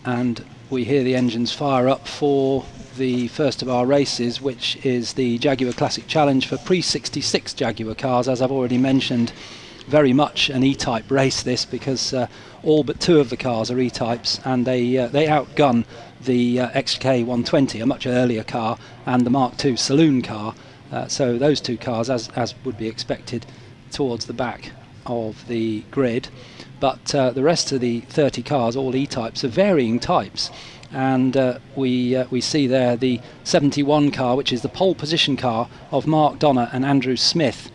and we hear the engines fire up for the first of our races, which is the Jaguar Classic Challenge for pre-66 Jaguar cars. As I've already mentioned, very much an E-type race this, because all but two of the cars are E-types, and they outgun the XK120, a much earlier car, and the Mark II saloon car. So those two cars, as would be expected, towards the back of the grid. But the rest of the 30 cars, all E-types, are varying types. And we see there the 71 car, which is the pole position car of Mark Donner and Andrew Smith,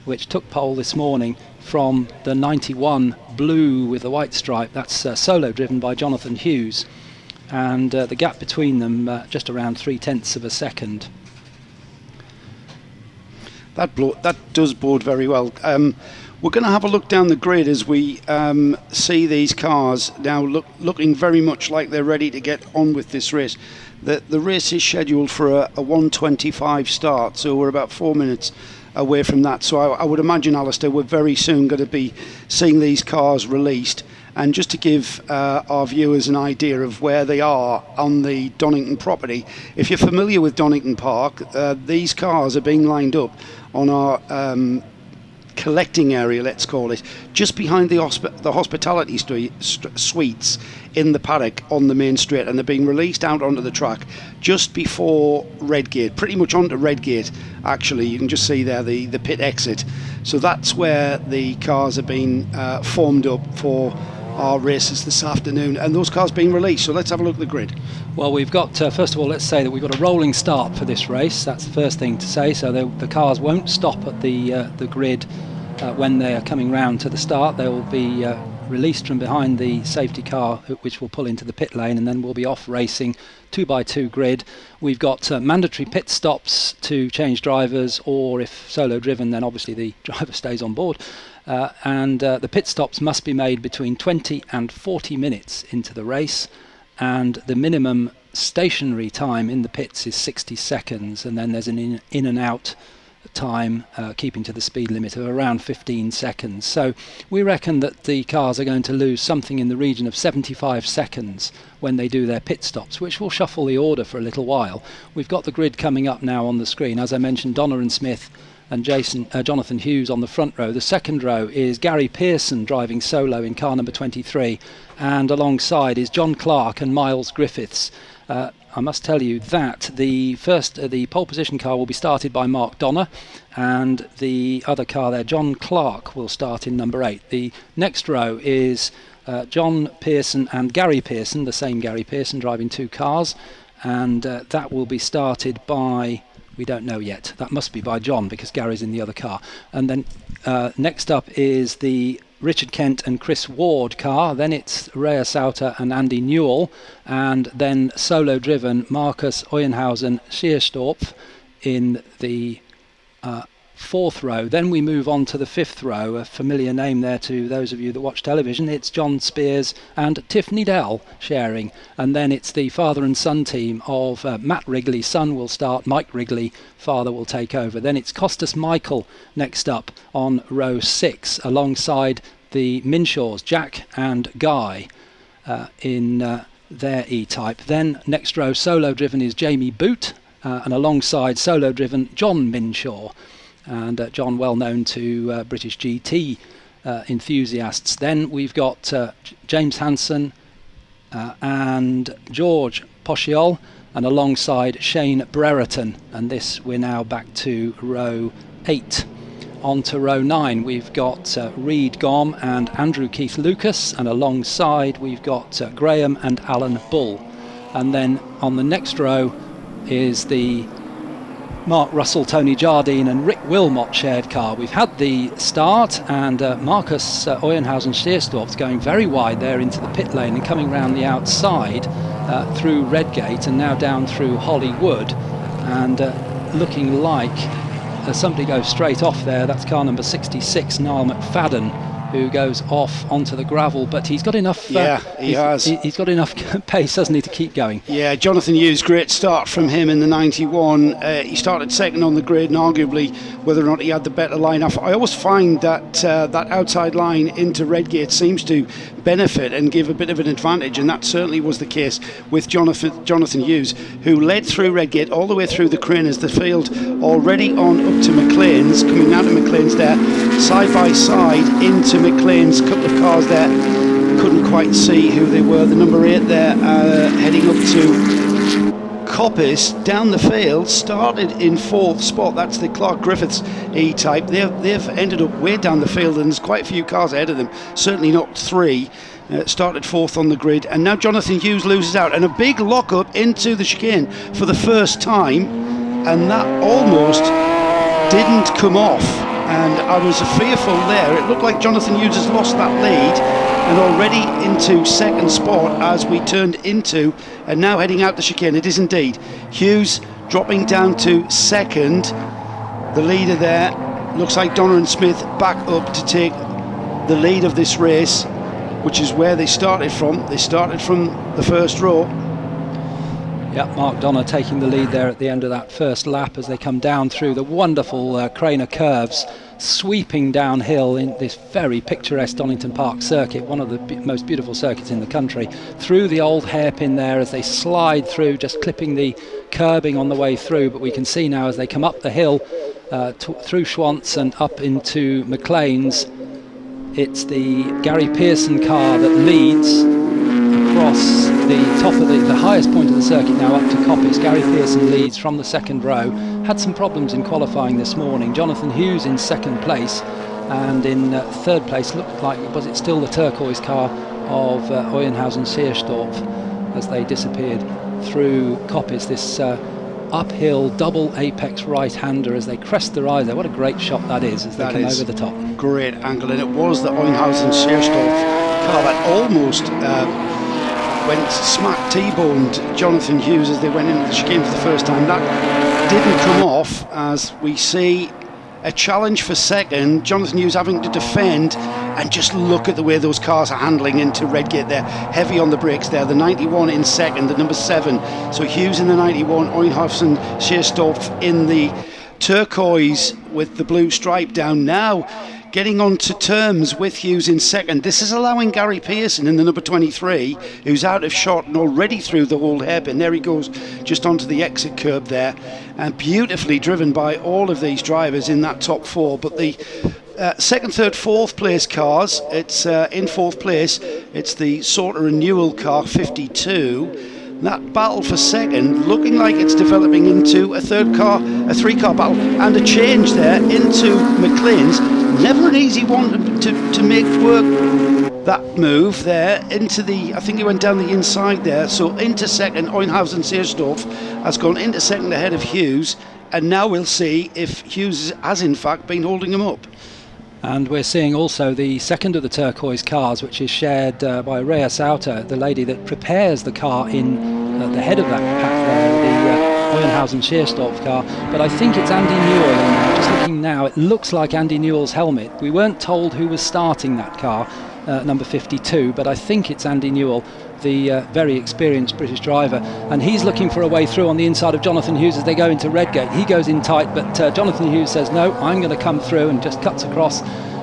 which took pole this morning from the 91 blue with the white stripe. That's solo driven by Jonathan Hughes, and the gap between them just around 0.3 of a second. That does bode very well. We're going to have a look down the grid as we see these cars now looking very much like they're ready to get on with this race. The race is scheduled for a 1:25 start, so we're about 4 minutes away from that. So I would imagine, Alistair, we're very soon going to be seeing these cars released. And just to give our viewers an idea of where they are on the Donington property, if you're familiar with Donington Park, these cars are being lined up on our collecting area, let's call it, just behind the hospitality suites in the paddock on the main straight, and they're being released out onto the track just before Redgate, pretty much onto Redgate actually. You can just see there the pit exit. So that's where the cars are being formed up for our races this afternoon, and those cars being released. So let's have a look at the grid. Well, we've got, first of all, let's say that we've got a rolling start for this race. That's the first thing to say. So the cars won't stop at the grid when they are coming round to the start. They will be released from behind the safety car, which will pull into the pit lane, and then we'll be off racing 2x2 grid. We've got mandatory pit stops to change drivers, or if solo driven, then obviously the driver stays on board. And the pit stops must be made between 20 and 40 minutes into the race, and the minimum stationary time in the pits is 60 seconds, and then there's an in and out time, keeping to the speed limit, of around 15 seconds. So we reckon that the cars are going to lose something in the region of 75 seconds when they do their pit stops, which will shuffle the order for a little while. We've got the grid coming up now on the screen. As I mentioned, Donner and Smith and Jonathan Hughes on the front row. The second row is Gary Pearson driving solo in car number 23, and alongside is John Clark and Miles Griffiths. I must tell you that the pole position car will be started by Mark Donner, and the other car there, John Clark, will start in number 8. The next row is John Pearson and Gary Pearson, the same Gary Pearson, driving two cars, and that will be started by, we don't know yet, that must be by John, because Gary's in the other car. And then next up is the Richard Kent and Chris Ward car, then it's Rhea Sauter and Andy Newell, and then solo driven Marcus Euenhausen Schierstorff in the fourth row. Then we move on to the fifth row, a familiar name there to those of you that watch television. It's John Spears and Tiffany Dell sharing, and then it's the father and son team of Matt Wrigley. Son will start, Mike Wrigley, father will take over. Then it's Costas Michael next up on row 6, alongside the Minshaws, Jack and Guy, in their E-type. Then next row solo driven is Jamie Boot, and alongside solo driven John Minshaw, and John well known to British GT enthusiasts. Then we've got James Hansen and George Posciol, and alongside Shane Brereton, and this we're now back to row 8. On to row 9 we've got Reed Gom and Andrew Keith Lucas, and alongside we've got Graham and Alan Bull. And then on the next row is the Mark Russell, Tony Jardine and Rick Wilmot shared car. We've had the start, and Marcus Euenhausen Schierstorff's going very wide there into the pit lane and coming round the outside through Redgate and now down through Hollywood, and looking like somebody goes straight off there. That's car number 66, Niall McFadden, who goes off onto the gravel, but he's got enough. He's got enough pace, hasn't he, to keep going? Yeah, Jonathan Hughes, great start from him in the 91. He started second on the grid, and arguably whether or not he had the better line. I always find that that outside line into Redgate seems to benefit and give a bit of an advantage, and that certainly was the case with Jonathan Hughes, who led through Redgate all the way through the crane as the field already on up to McLean's, coming out of McLean's there, side by side into McLean's. Couple of cars there, couldn't quite see who they were. The number 8 there, heading up to Coppice down the field, started in 4th spot. That's the Clark Griffiths E-Type. They've ended up way down the field, and there's quite a few cars ahead of them, certainly not 3. Started 4th on the grid, and now Jonathan Hughes loses out, and a big lock-up into the chicane for the first time, and that almost didn't come off, and I was fearful there. It looked like Jonathan Hughes has lost that lead, and already into 2nd spot as we turned into, and now heading out the chicane. It is indeed Hughes dropping down to 2nd. The leader there looks like Donovan Smith back up to take the lead of this race, which is where they started from. They started from the first row. Yeah, Mark Donner taking the lead there at the end of that first lap as they come down through the wonderful Craner curves, sweeping downhill in this very picturesque Donington Park circuit, one of the most beautiful circuits in the country, through the old hairpin there as they slide through, just clipping the curbing on the way through. But we can see now as they come up the hill through Schwantz and up into McLean's, it's the Gary Pearson car that leads across the top of the highest point of the circuit now up to Coppice. Gary Pearson leads from the 2nd row. Had some problems in qualifying this morning. Jonathan Hughes in 2nd place, and in 3rd place looked like, was it still the turquoise car of Euenhausen-Seerstorff as they disappeared through Coppice. This uphill double apex right-hander as they crest the rise there. What a great shot that is as they come over the top. Great angle, and it was the Euenhausen-Seerstorff car that almost went smack T-boned Jonathan Hughes as they went into the chicane for the first time. That didn't come off, as we see a challenge for 2nd. Jonathan Hughes having to defend, and just look at the way those cars are handling into Redgate there. Heavy on the brakes there. The 91 in 2nd, the number 7. So Hughes in the 91, Euenhausen-Seerstorff in the turquoise with the blue stripe down. Now getting on to terms with Hughes in 2nd. This is allowing Gary Pearson in the number 23, who's out of shot and already through the whole hairpin. There he goes, just onto the exit curb there, and beautifully driven by all of these drivers in that top 4. But the 2nd, 3rd, 4th place cars, it's in 4th place, it's the Sauter and Newell car 52. That battle for 2nd looking like it's developing into a 3-car battle, and a change there into McLean's. Never an easy one to make work, that move there into the, I think he went down the inside there, so into 2nd. Euenhausen-Seerstorff has gone into 2nd ahead of Hughes, and now we'll see if Hughes has in fact been holding him up. And we're seeing also the 2nd of the turquoise cars, which is shared by Rhea Sauter, the lady that prepares the car in the head of that pack there, the Euenhausen-Seerstorff car. But I think it's Andy Newell in there. Just looking now, it looks like Andy Newell's helmet. We weren't told who was starting that car, number 52, but I think it's Andy Newell, the very experienced British driver, and he's looking for a way through on the inside of Jonathan Hughes as they go into Redgate. He goes in tight, but Jonathan Hughes says no, I'm going to come through, and just cuts across,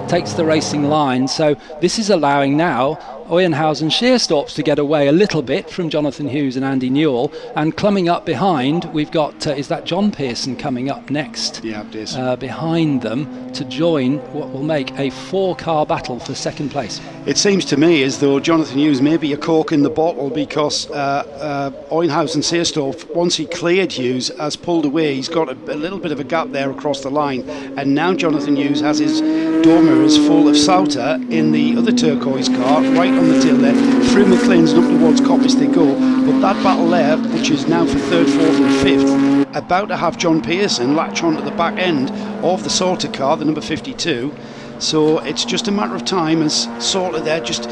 takes the racing line. So this is allowing now Euenhausen-Seerstorff to get away a little bit from Jonathan Hughes and Andy Newell, and coming up behind we've got is that John Pearson coming up next? Yeah, it is. Behind them to join what will make a 4-car battle for 2nd place. It seems to me as though Jonathan Hughes may be a cork in the bottle, because Euenhausen-Seerstorff, once he cleared Hughes, has pulled away. He's got a little bit of a gap there across the line, and now Jonathan Hughes has his door mirrors full of Sauter in the other turquoise car, right on the tail there. Through McLean's and up towards Coppice they go, but that battle there, which is now for 3rd, 4th and 5th, about to have John Pearson latch onto the back end of the Sauter car, the number 52. So it's just a matter of time as Sauter there just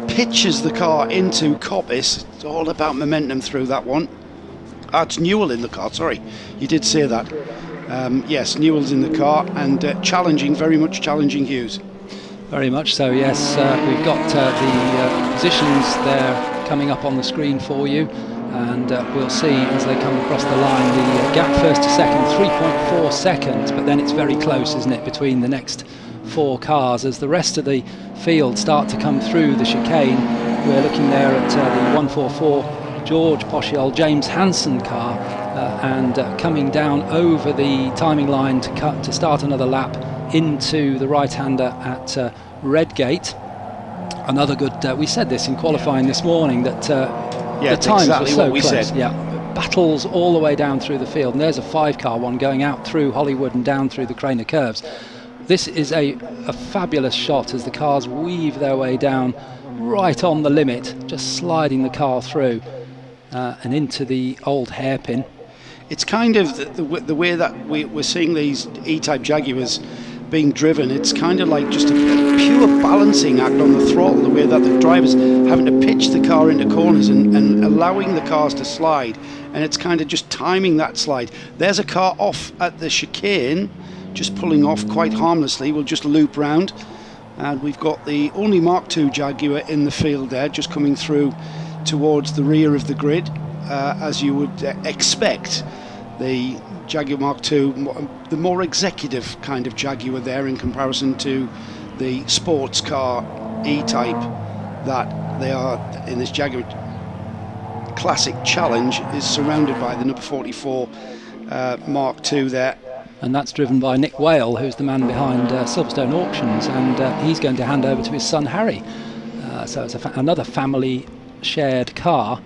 pitches the car into Coppice. It's all about momentum through that one. It's Newell in the car, sorry, you did say that. Yes, Newell's in the car, and challenging, very much challenging Hughes. Very much so, yes. We've got the positions there coming up on the screen for you, and we'll see as they come across the line the gap first to second, 3.4 seconds, but then it's very close, isn't it, between the next 4 cars. As the rest of the field start to come through the chicane, we're looking there at the 144 George Posciol James Hansen car, and coming down over the timing line to start another lap into the right-hander at Redgate. Another good, we said this in qualifying this morning, that the times exactly were so what we close. said. Yeah, battles all the way down through the field, and there's a 5-car one going out through Hollywood and down through the Craner curves. This is a fabulous shot as the cars weave their way down right on the limit, just sliding the car through and into the old hairpin. It's kind of the way that we're seeing these E-Type Jaguars being driven. It's kind of like just a pure balancing act on the throttle, the way that the driver's having to pitch the car into corners and allowing the cars to slide, and it's kind of just timing that slide. There's a car off at the chicane, just pulling off quite harmlessly. We'll just loop round, and we've got the only Mark II Jaguar in the field there, just coming through towards the rear of the grid, as you would expect. The Jaguar Mark II, the more executive kind of Jaguar there in comparison to the sports car E-Type that they are in this Jaguar Classic Challenge, is surrounded by the number 44 Mark II there. And that's driven by Nick Whale, who's the man behind Silverstone Auctions, and he's going to hand over to his son Harry. So it's another family shared car.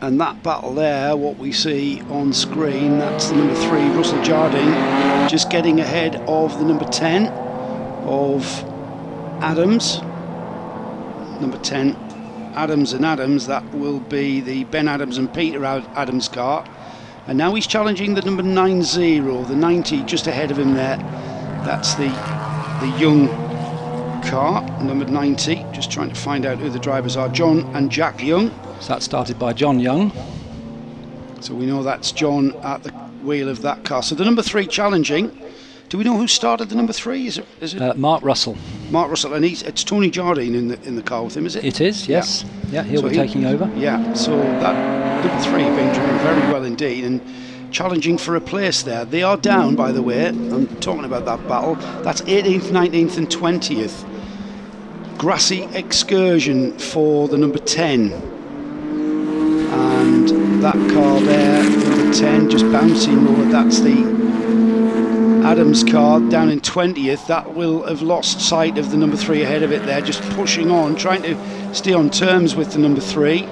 And that battle there, what we see on screen, that's the number 3 Russell Jardine, just getting ahead of the number 10 of Adams. Number 10, Adams and Adams, that will be the Ben Adams and Peter Adams car. And now he's challenging the number 90, the 90 just ahead of him there. That's the young car, number 90. Just trying to find out who the drivers are. John and Jack Young. So that started by John Young. So we know that's John at the wheel of that car. So the number 3 challenging. Do we know who started the number 3? Is it Mark Russell? Mark Russell, and it's Tony Jardine in the car with him, is it? It is, yes. Yeah, he'll be taking over. Yeah. So that number 3 being driven very well indeed and challenging for a place there. They are down, by the way. I'm talking about that battle. That's 18th, 19th, and 20th. Grassy excursion for the number 10. And that car there, number 10, just bouncing over. That's the Adams car down in 20th. That will have lost sight of the number 3 ahead of it there, just pushing on, trying to stay on terms with the number 3.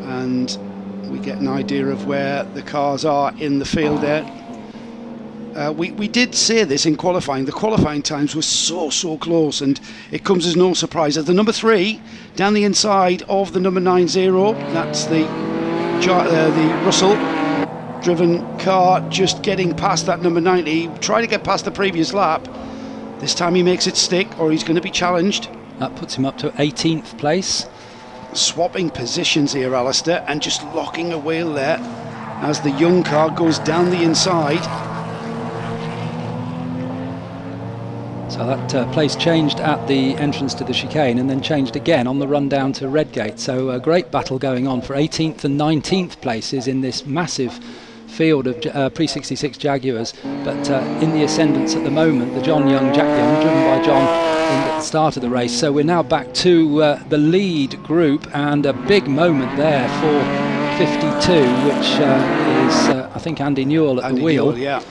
And we get an idea of where the cars are in the field there. We did say this in qualifying. The qualifying times were so close, and it comes as no surprise that the number 3 down the inside of the number 90, that's the Russell driven car, just getting past that number 90, trying to get past the previous lap. This time he makes it stick, or he's going to be challenged. That puts him up to 18th place. Swapping positions here, Alistair, and just locking a wheel there as the young car goes down the inside. So that place changed at the entrance to the chicane and then changed again on the run down to Redgate. So a great battle going on for 18th and 19th places in this massive field of pre-66 Jaguars. But in the ascendance at the moment, the Jack Young, driven by John in the start of the race. So we're now back to the lead group, and a big moment there for 52, which is, I think, Andy Newell at the wheel. Newell, yeah.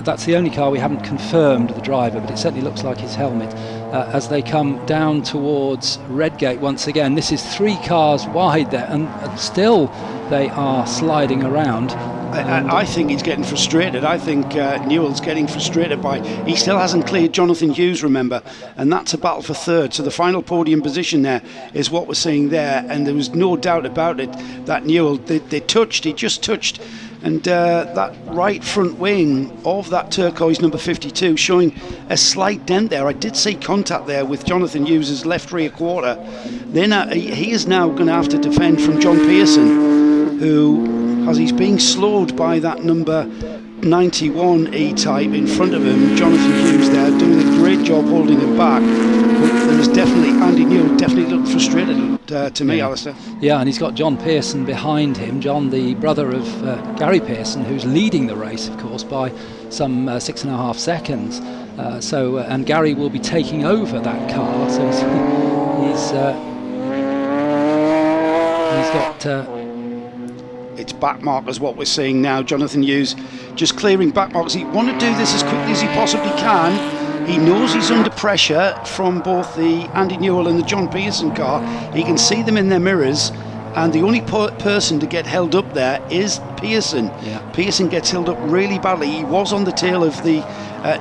That's the only car we haven't confirmed the driver, but it certainly looks like his helmet. As they come down towards Redgate once again, this is 3 cars wide there, and still they are sliding around. I think he's getting frustrated. I think Newell's getting frustrated by, he still hasn't cleared Jonathan Hughes, remember, and that's a battle for third. So the final podium position there is what we're seeing there, and there was no doubt about it that Newell, he just touched. And that right front wing of that turquoise number 52 showing a slight dent there. I did see contact there with Jonathan Hughes' left rear quarter. Then he is now going to have to defend from John Pearson, who, as he's being slowed by that number 91 E-Type in front of him, Jonathan Hughes there, doing a great job holding him back. But there is definitely, Andy Newell definitely looked frustrated to me, Alistair. Yeah, and he's got John Pearson behind him. John, the brother of Gary Pearson, who's leading the race, of course, by some 6.5 seconds. And Gary will be taking over that car. So he's got. It's back markers what we're seeing now. Jonathan Hughes just clearing back markers. He wants to do this as quickly as he possibly can. He knows he's under pressure from both the Andy Newell and the John Pearson car. He can see them in their mirrors, and the only person to get held up there is Pearson. Yeah. Pearson gets held up really badly. He was on the tail of the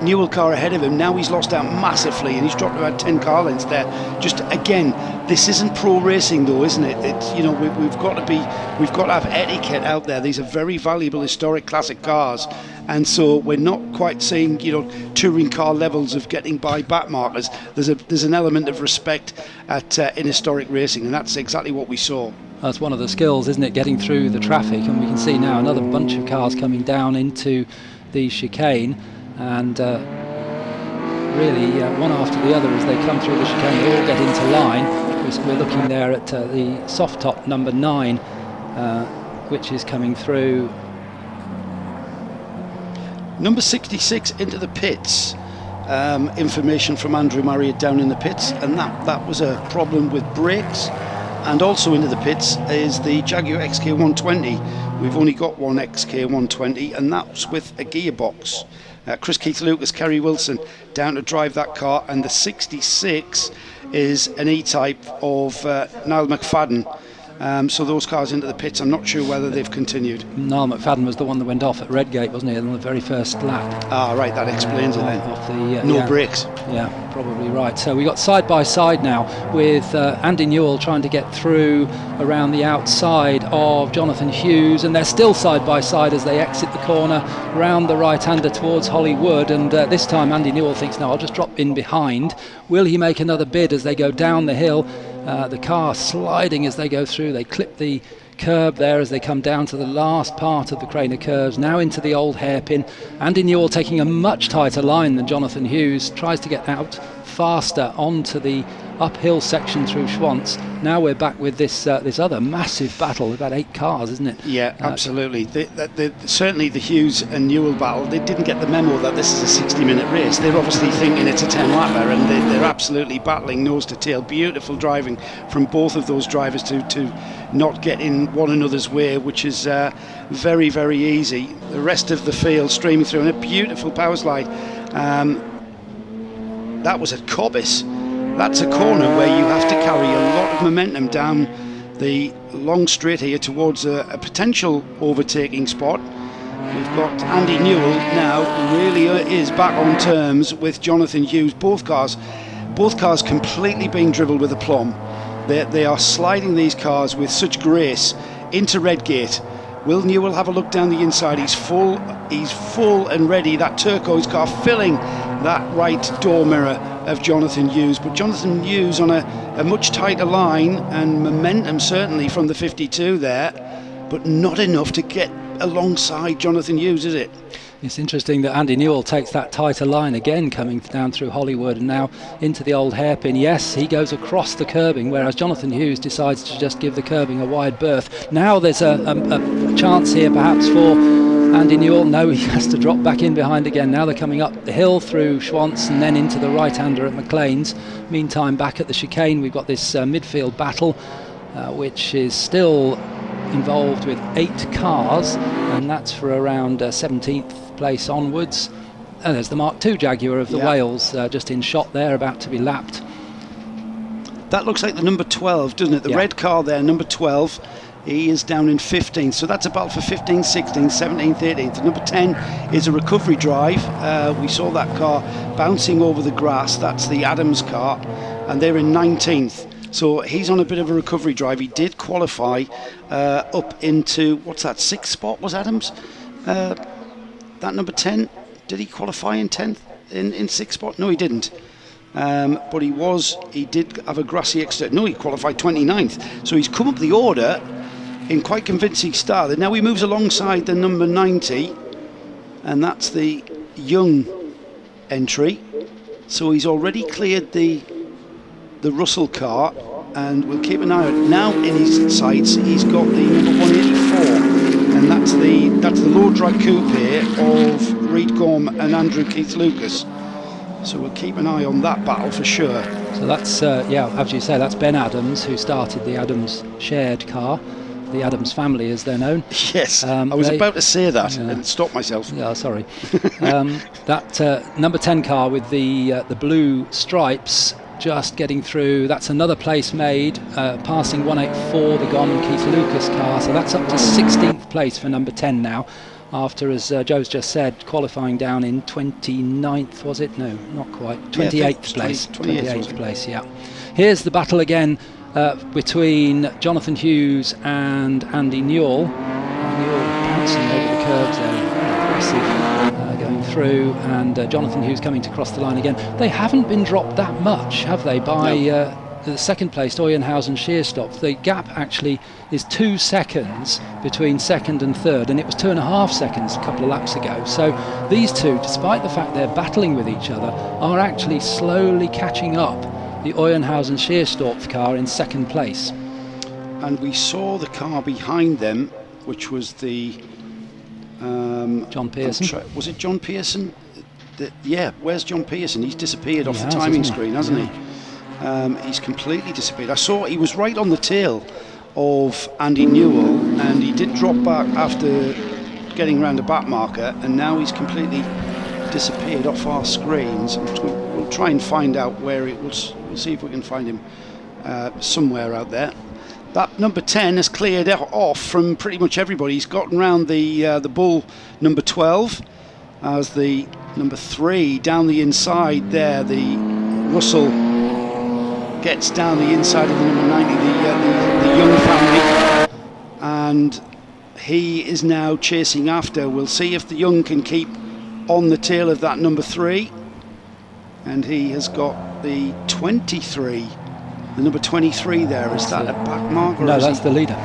Newell car ahead of him. Now he's lost out massively, and he's dropped about 10 car lengths there. Just again, this isn't pro racing though, isn't it? It's, you know, we've got to have etiquette out there. These are very valuable historic classic cars, and so we're not quite seeing, you know, touring car levels of getting by back markers. There's an element of respect in historic racing, and that's exactly what we saw. That's one of the skills, isn't it, getting through the traffic? And we can see now another bunch of cars coming down into the chicane, and really one after the other as they come through the chicane, they all get into line. We're looking there at the soft top number 9, which is coming through. Number 66 into the pits. Information from Andrew Marriott down in the pits, and that was a problem with brakes. And also into the pits is the Jaguar XK120. We've only got one XK120, and that's with a gearbox. Chris Keith Lucas, Kerry Wilson down to drive that car, and the 66 is an E-Type of Niall McFadden. So those cars into the pits, I'm not sure whether they've continued. Niall McFadden was the one that went off at Redgate, wasn't he, on the very first lap? Ah, right, that explains it then. Off the, no brakes. Yeah, probably right. So we got side by side now with Andy Newell trying to get through around the outside of Jonathan Hughes, and they're still side by side as they exit the corner round the right-hander towards Hollywood. And this time Andy Newell thinks, no, I'll just drop in behind. Will he make another bid as they go down the hill? The car sliding as they go through. They clip the curb there as they come down to the last part of the Craner curves, now into the old hairpin. Andy Newell taking a much tighter line than Jonathan Hughes, tries to get out faster onto the uphill section through Schwantz. Now we're back with this other massive battle, about 8 cars, isn't it? Yeah, absolutely. Certainly the Hughes and Newell battle, they didn't get the memo that this is a 60-minute race. They're obviously thinking it's a 10-lapper, and they're absolutely battling nose to tail. Beautiful driving from both of those drivers to not get in one another's way, which is very, very easy. The rest of the field streaming through, and a beautiful power slide. That was at Cobbis. That's a corner where you have to carry a lot of momentum down the long straight here towards a potential overtaking spot. We've got Andy Newell now really is back on terms with Jonathan Hughes. Both cars completely being dribbled with aplomb. They are sliding these cars with such grace into Redgate. Will Newell have a look down the inside? He's full and ready. That turquoise car filling that right door mirror of Jonathan Hughes, but Jonathan Hughes on a much tighter line, and momentum certainly from the 52 there, but not enough to get alongside Jonathan Hughes, is it? It's interesting that Andy Newell takes that tighter line again, coming down through Hollywood and now into the old hairpin. Yes, he goes across the curbing, whereas Jonathan Hughes decides to just give the curbing a wide berth. Now there's a chance here perhaps for Andy Newell. No, he has to drop back in behind again. Now they're coming up the hill through Schwantz and then into the right-hander at McLean's. Meantime, back at the chicane, we've got this midfield battle, which is still involved with 8 cars, and that's for around 17th place onwards. And there's the Mark II Jaguar of the Wales just in shot there, about to be lapped. That looks like the number 12, doesn't it? The red car there, number 12. He is down in 15th, so that's a battle for 15th, 16th, 17th, 18th. Number 10 is a recovery drive. We saw that car bouncing over the grass. That's the Adams car, and they're in 19th. So he's on a bit of a recovery drive. He did qualify up into, what's that, 6th spot was Adams? That number 10, did he qualify in 10th, in 6th spot? No, he didn't. But he did have a grassy exit. No, he qualified 29th. So he's come up the order in quite convincing style. And now he moves alongside the number 90. and that's the Young entry. So he's already cleared the Russell car, and we'll keep an eye on it. Now in his sights he's got the number 184, and that's the low drag coupe here of Reid Gorm and Andrew Keith Lucas. So we'll keep an eye on that battle for sure. So that's, as you say, that's Ben Adams, who started the Adams shared car, the Adams family as they're known. Yes, I was about to say that and stop myself. Yeah, sorry. That number 10 car with the blue stripes just getting through, that's another place made, passing 184, the Gorm and Keith Lucas car, so that's up to 16th place for number 10 now. After, as Joe's just said, qualifying down in 29th, was it? No, not quite. 28th place. 28th place, yeah. Here's the battle again between Jonathan Hughes and Andy Newell. Newell pouncing over the curbs there, aggressive, going through, and Jonathan Hughes coming to cross the line again. They haven't been dropped that much, have they, by the second placed Euenhausen Sheerstopf. The gap actually is 2 seconds between second and third, and it was 2.5 seconds a couple of laps ago. So these two, despite the fact they're battling with each other, are actually slowly catching up the Euenhausen Sheerstopf car in second place. And we saw the car behind them, which was the John Pearson. Was it John Pearson? Where's John Pearson? He's disappeared off the timing screen, hasn't he? He's completely disappeared. I saw he was right on the tail of Andy Newell, and he did drop back after getting around the back marker, and now he's completely disappeared off our screens. We'll try and find out where it was. We'll see if we can find him somewhere out there. That number 10 has cleared off from pretty much everybody. He's gotten round the Bull number 12 as the number 3 down the inside there. The Russell gets down the inside of the number 90, the Young family, and he is now chasing after. We'll see if the Young can keep on the tail of that number 3, and he has got the 23, the number 23 there. Is that a back marker? No, that's the leader.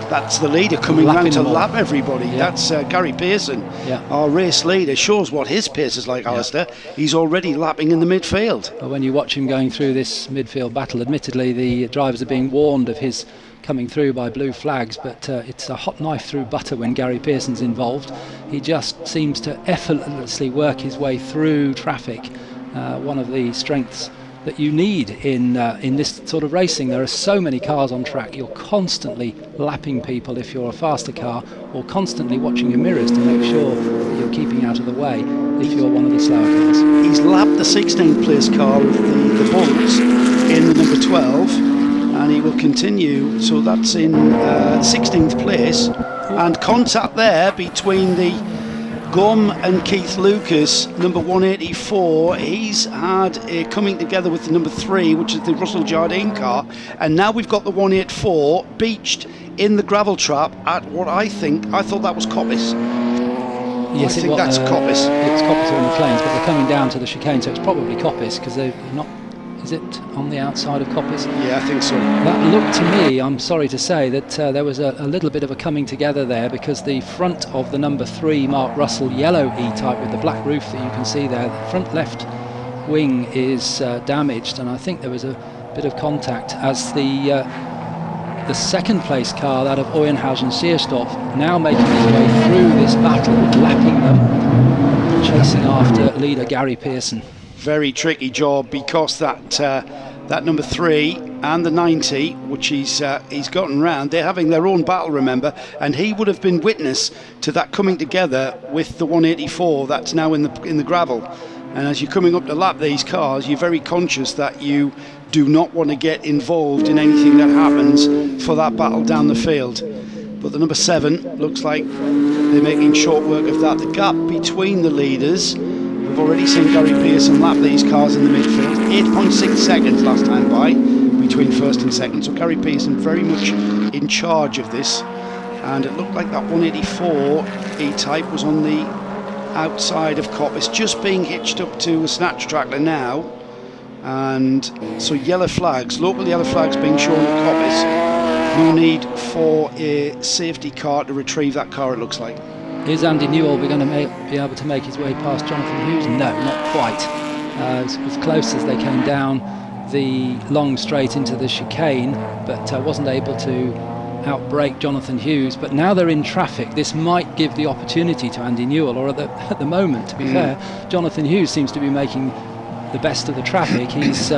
That's the leader coming round to lap everybody. Yeah. That's Gary Pearson, our race leader. Shows what his pace is like, Alistair. He's already lapping in the midfield. Well, when you watch him going through this midfield battle, admittedly the drivers are being warned of his coming through by blue flags, but it's a hot knife through butter when Gary Pearson's involved. He just seems to effortlessly work his way through traffic. One of the strengths that you need in this sort of racing. There are so many cars on track. You're constantly lapping people if you're a faster car, or constantly watching your mirrors to make sure that you're keeping out of the way if you're one of the slower cars. He's lapped the 16th place car of the Bulls in the number 12, and he will continue. So that's in 16th place, and contact there between the Gorm and Keith Lucas, number 184. He's had a coming together with the number 3, which is the Russell Jardine car, and now we've got the 184 beached in the gravel trap at what I thought that was Coppice. Yes, I think that's Coppice. It's Coppice on the plains, but they're coming down to the chicane, so it's probably Coppice, because they're not. Is it on the outside of Coppice? Yeah, I think so. That looked to me, I'm sorry to say, that there was a little bit of a coming together there, because the front of the number 3 Mark Russell yellow E-Type with the black roof that you can see there, the front left wing is damaged, and I think there was a bit of contact as the second place car, that of Euenhausen Sheerstopf, now making his way through this battle, lapping them, chasing after leader Gary Pearson. Very tricky job, because that number 3 and the 90, which he's gotten round, they're having their own battle, remember, and he would have been witness to that coming together with the 184 that's now in the gravel. And as you're coming up to lap these cars, you're very conscious that you do not want to get involved in anything that happens for that battle down the field. But the number 7 looks like they're making short work of that. The gap between the leaders, we've already seen Gary Pearson lap these cars in the midfield. 8.6 seconds last time by between first and second. So Gary Pearson very much in charge of this. And it looked like that 184 E-Type was on the outside of Coppice, just being hitched up to a snatch tractor now. And so yellow flags, local yellow flags being shown at Coppice. No need for a safety car to retrieve that car, it looks like. Is Andy Newell going to be able to make his way past Jonathan Hughes? No, not quite. As close as they came down the long straight into the chicane, but wasn't able to outbrake Jonathan Hughes. But now they're in traffic. This might give the opportunity to Andy Newell, or at the moment, to be fair, Jonathan Hughes seems to be making the best of the traffic. He's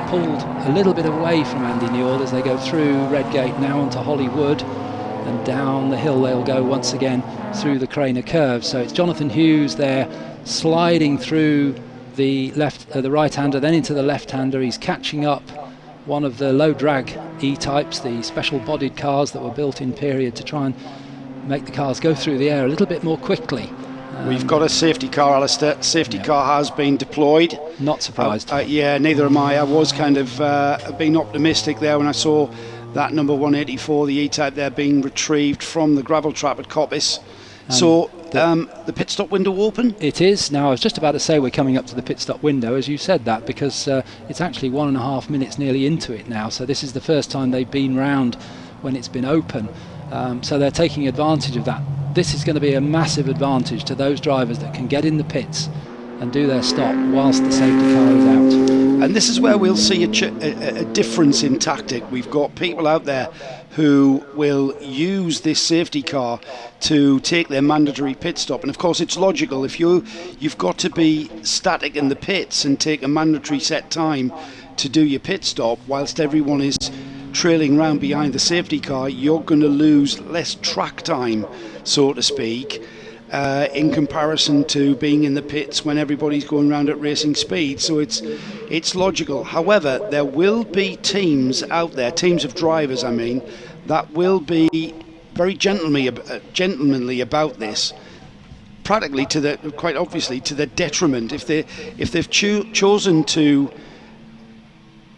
pulled a little bit away from Andy Newell as they go through Redgate now onto Hollywood, and down the hill they'll go once again through the Craner Curve. So it's Jonathan Hughes there sliding through the right-hander, then into the left-hander. He's catching up one of the low drag E-types, the special bodied cars that were built in period to try and make the cars go through the air a little bit more quickly. We've got a safety car, Alistair. Safety car has been deployed. Not surprised. Yeah, neither am I. I was kind of being optimistic there when I saw that number 184, the E-type there, being retrieved from the gravel trap at Coppice. So the pit stop window open? It is. Now, I was just about to say we're coming up to the pit stop window as you said that, because it's actually 1.5 minutes nearly into it now. So this is the first time they've been round when it's been open. So they're taking advantage of that. This is going to be a massive advantage to those drivers that can get in the pits and do their stop whilst the safety car is out. And this is where we'll see a difference in tactic. We've got people out there who will use this safety car to take their mandatory pit stop. And of course it's logical. If you've got to be static in the pits and take a mandatory set time to do your pit stop whilst everyone is trailing round behind the safety car, you're going to lose less track time, so to speak, in comparison to being in the pits when everybody's going around at racing speed. So it's logical. However, there will be teams out there, teams of drivers I mean, that will be very gentlemanly about this, practically quite obviously to their detriment. If they've chosen to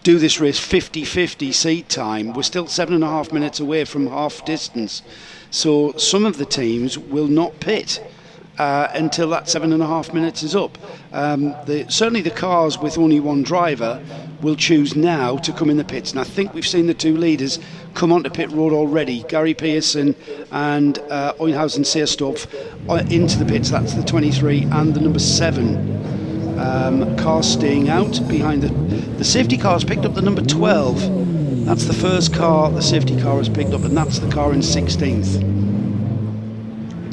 do this race 50-50 seat time, we're still 7.5 minutes away from half distance. So some of the teams will not pit until that 7.5 minutes is up. Certainly the cars with only one driver will choose now to come in the pits. And I think we've seen the two leaders come onto pit road already, Gary Pearson and Oynhausen Seerstoff into the pits. That's the 23 and the number 7. Cars staying out behind the safety car has picked up the number 12. That's the first car the safety car has picked up, and that's the car in 16th.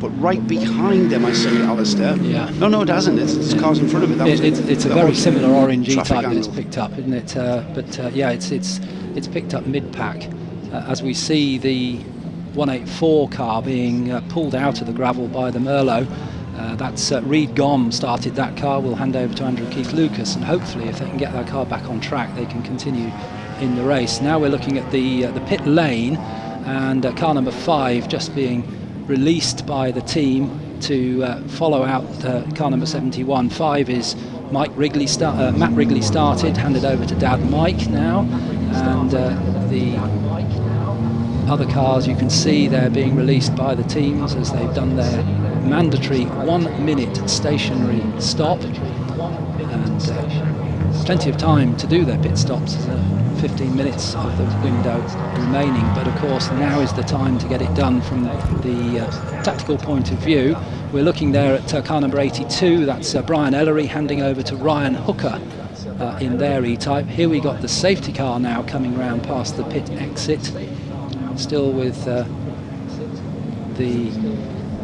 But right behind them I see Alistair. Yeah. No, it hasn't. It's cars in front of it. It's a very similar orange E-type that it's picked up, isn't it? It's picked up mid-pack as we see the 184 car being pulled out of the gravel by the Merlot. That's Reed Gom started that car. We'll hand over to Andrew Keith Lucas, and hopefully if they can get that car back on track they can continue in the race. Now we're looking at the pit lane, and car number 5 just being released by the team to follow out car number 71. 5 is Matt Wrigley started, handed over to Dad Mike now, and the other cars you can see they're being released by the teams as they've done their mandatory 1 minute stationary stop, and plenty of time to do their pit stops. 15 minutes of the window remaining, but of course now is the time to get it done from the tactical point of view. We're looking there at car number 82, that's Brian Ellery handing over to Ryan Hooker in their E-type. Here we got the safety car now coming round past the pit exit, still with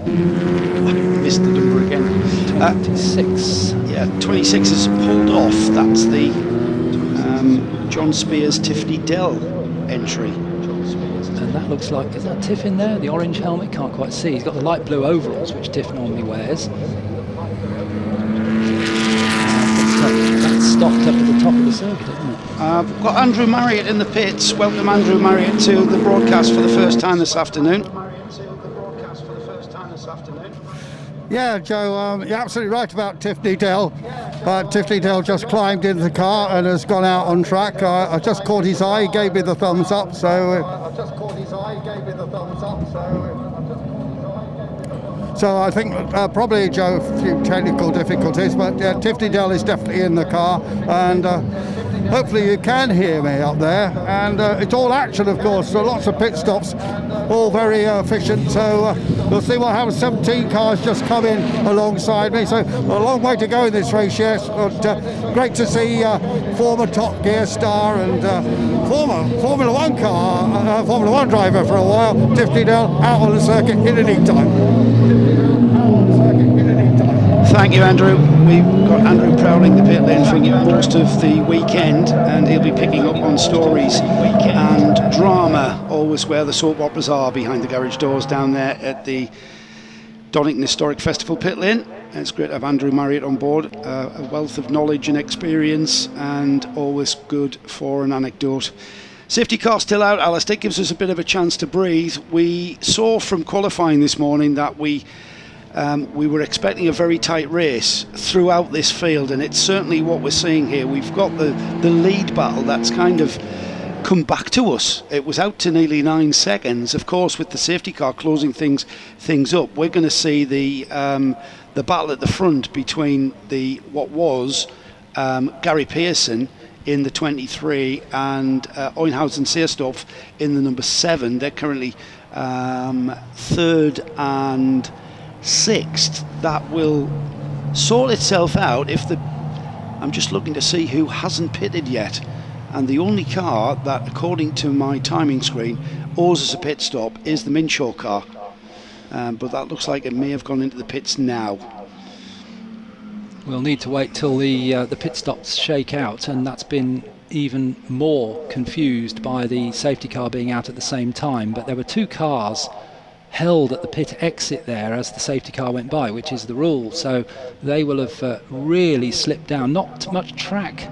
missed the number again. 26. 26 is pulled off. That's the John Spears Tiffany Dell entry. And that looks like, is that Tiff in there? The orange helmet, can't quite see. He's got the light blue overalls, which Tiff normally wears. That's stopped up at the top of the circuit, isn't it? We've got Andrew Marriott in the pits. Welcome Andrew Marriott to the broadcast for the first time this afternoon. Yeah, Joe, you're absolutely right about Tiffany Dell. Tiffany Dell just climbed into the car and has gone out on track. I just caught his eye, he gave me the thumbs up, so... So I think probably, Joe, a few technical difficulties, but Tiffany Dell is definitely in the car, and hopefully you can hear me up there. And it's all action, of course, so lots of pit stops, all very efficient. So we'll see what happens. 17 cars just come in alongside me, so a long way to go in this race, yes. But great to see former Top Gear star and former Formula One Formula One driver for a while, Tiffany Dell, out on the circuit in the lead time. Thank you, Andrew. We've got Andrew prowling the pit lane for most of the weekend, and he'll be picking up on stories and drama, always where the soap operas are, behind the garage doors down there at the Donington Historic Festival pit lane. It's great to have Andrew Marriott on board, a wealth of knowledge and experience, and always good for an anecdote. Safety car still out, Alistair, gives us a bit of a chance to breathe. We saw from qualifying this morning that we were expecting a very tight race throughout this field, and it's certainly what we're seeing here. We've got the lead battle that's kind of come back to us. It was out to nearly 9 seconds. Of course, with the safety car closing things up, we're going to see the battle at the front between what was Gary Pearson in the 23 and Oinhausen-Seerstorff in the number 7. They're currently 3rd and 6th. That will sort itself out if I'm just looking to see who hasn't pitted yet, and the only car that, according to my timing screen, owes us a pit stop is the Minshaw car, but that looks like it may have gone into the pits now. We'll need to wait till the pit stops shake out, and that's been even more confused by the safety car being out at the same time. But there were 2 cars held at the pit exit there as the safety car went by, which is the rule, so they will have really slipped down. Not much track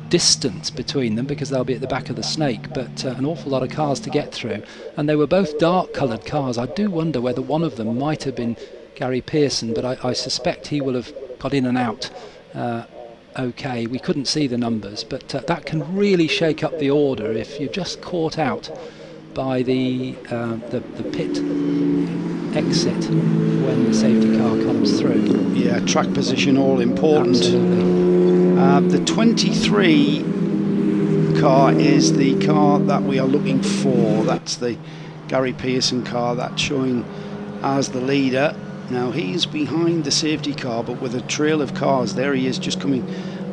distance between them because they'll be at the back of the snake, but an awful lot of cars to get through, and they were both dark coloured cars. I do wonder whether one of them might have been Gary Pearson, but I suspect he will have got in and out okay. We couldn't see the numbers, but that can really shake up the order if you're just caught out by the pit exit when the safety car comes through. Yeah, track position all important. Absolutely. The 23 car is the car that we are looking for. That's the Gary Pearson car that's showing as the leader. Now he's behind the safety car, but with a trail of cars. There he is, just coming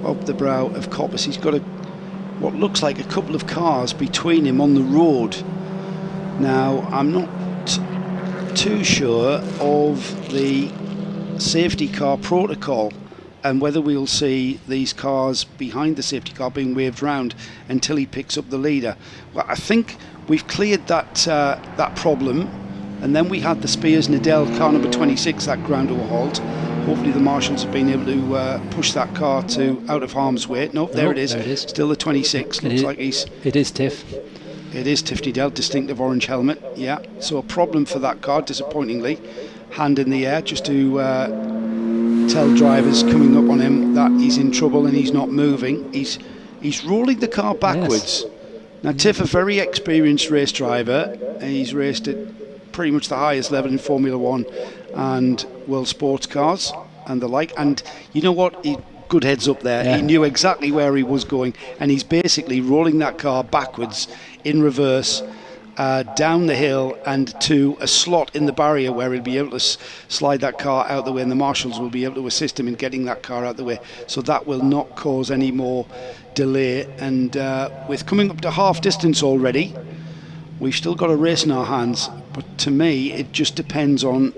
up the brow of Coppice. He's got what looks like a couple of cars between him on the road. Now, I'm not too sure of the safety car protocol and whether we'll see these cars behind the safety car being waved round until he picks up the leader. Well, I think we've cleared that problem, and then we had the Spears-Nadell car number 26 that ground to a halt. Hopefully the marshals have been able to push that car out of harm's way. Nope, there it is. Still the 26. Looks like it is Tiff. It is Tiffany Dell, distinctive orange helmet. Yeah, so a problem for that car, disappointingly. Hand in the air just to tell drivers coming up on him that he's in trouble and he's not moving. He's rolling the car backwards. Yes. Now Tiff, a very experienced race driver, he's raced at pretty much the highest level in Formula One and World Sports Cars and the like. And you know what? Good heads up there. Yeah. He knew exactly where he was going, and he's basically rolling that car backwards in reverse down the hill and to a slot in the barrier where he'll be able to slide that car out the way, and the marshals will be able to assist him in getting that car out the way, so that will not cause any more delay. And with coming up to half distance already, we've still got a race in our hands, but to me it just depends on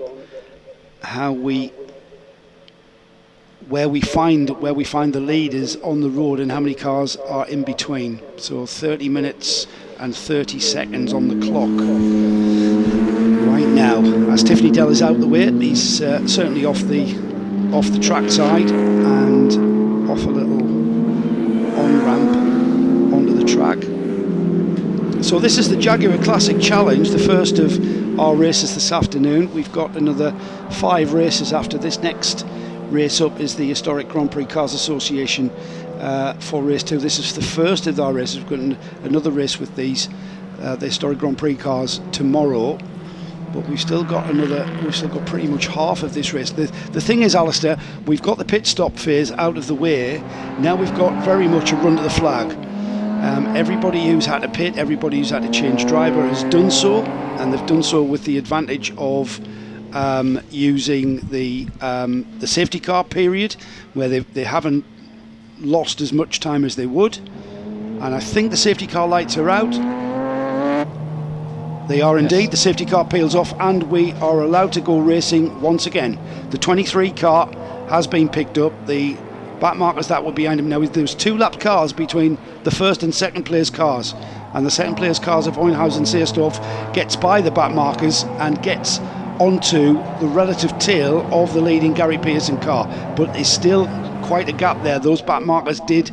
where we find the leaders on the road and how many cars are in between. So 30 minutes and 30 seconds on the clock right now. As Tiffany Dell is out the way, he's certainly off the track side and off a little on-ramp onto the track. So this is the Jaguar Classic Challenge, the first of our races this afternoon. We've got another 5 races after this. Next race up is the Historic Grand Prix Cars Association for race 2. This is the first of our races. We've got another race with the Historic Grand Prix cars tomorrow. but we've still got pretty much half of this race. The thing is, Alistair, we've got the pit stop phase out of the way. Now we've got very much a run to the flag. Everybody who's had to pit, everybody who's had to change driver has done so, and they've done so with the advantage of using the safety car period, where they haven't lost as much time as they would. And I think the safety car lights are out. They are indeed. Yes. The safety car peels off, and we are allowed to go racing once again. The 23 car has been picked up. The back markers that were behind him now, there's 2 lap cars between the first and second place cars, and the second place cars of Hohenhausen-Seersdorf gets by the back markers and gets onto the relative tail of the leading Gary Pearson car, but there's still quite a gap there. Those back markers did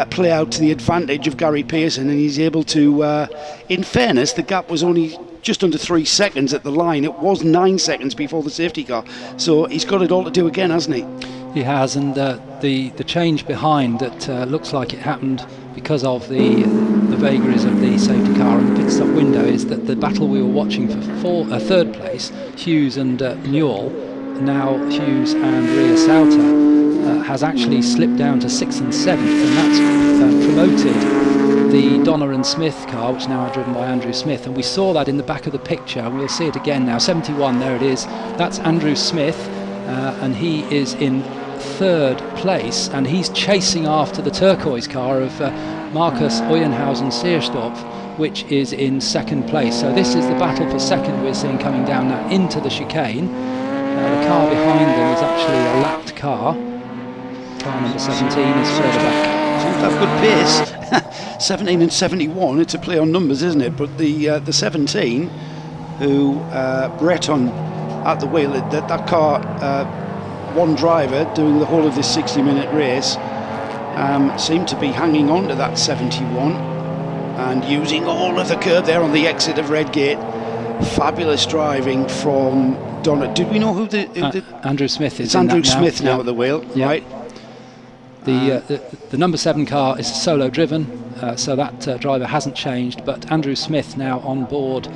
play out to the advantage of Gary Pearson, and he's able to, in fairness, the gap was only just under 3 seconds at the line. It was 9 seconds before the safety car, so he's got it all to do again, hasn't he? He has, and the change behind that looks like it happened because of the vagaries of the safety car and the pit stop window is that the battle we were watching for third place, Hughes and Newell, now Hughes and Ria Sauter, has actually slipped down to 6th and 7th, and that's promoted the Donner and Smith car, which now are driven by Andrew Smith, and we saw that in the back of the picture. We'll see it again now. 71, there it is. That's Andrew Smith, and he is in 3rd place, and he's chasing after the turquoise car of Markus Hohenhausen-Seersdorf, which is in 2nd place. So this is the battle for 2nd we're seeing coming down now into the chicane. The car behind them is actually a lapped car. Car number 17 is further back. Seems to have good pace. 17 and 71, it's a play on numbers, isn't it? But the 17, who Breton at the wheel, that car, one driver doing the whole of this 60-minute race, seemed to be hanging on to that 71 and using all of the curb there on the exit of Redgate. Fabulous driving from Donna. Did we know who the Andrew Smith is? It's Andrew Smith now at the wheel, right? The number 7 car is solo driven, so that driver hasn't changed, but Andrew Smith now on board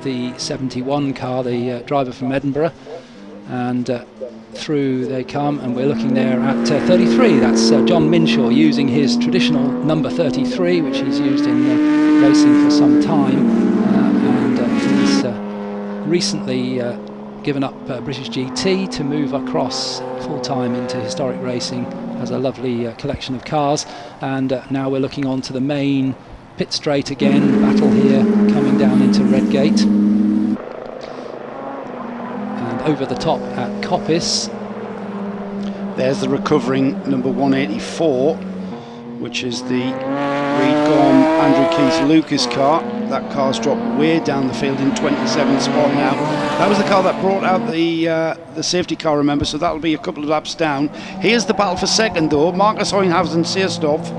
the 71 car, the driver from Edinburgh, and through they come, and we're looking there at 33. That's John Minshaw using his traditional number 33, which he's used in racing for some time, and he's recently given up British GT to move across full-time into historic racing. Has a lovely collection of cars, and now we're looking on to the main pit straight again. Battle here coming down into Redgate, and over the top at Coppice. There's the recovering number 184, which is the Reed Gorm Andrew Keith Lucas car. That car's dropped way down the field in 27th spot now. That was the car that brought out the safety car, remember, so that'll be a couple of laps down. Here's the battle for 2nd though. Markus Hohenhausen-Seersdorf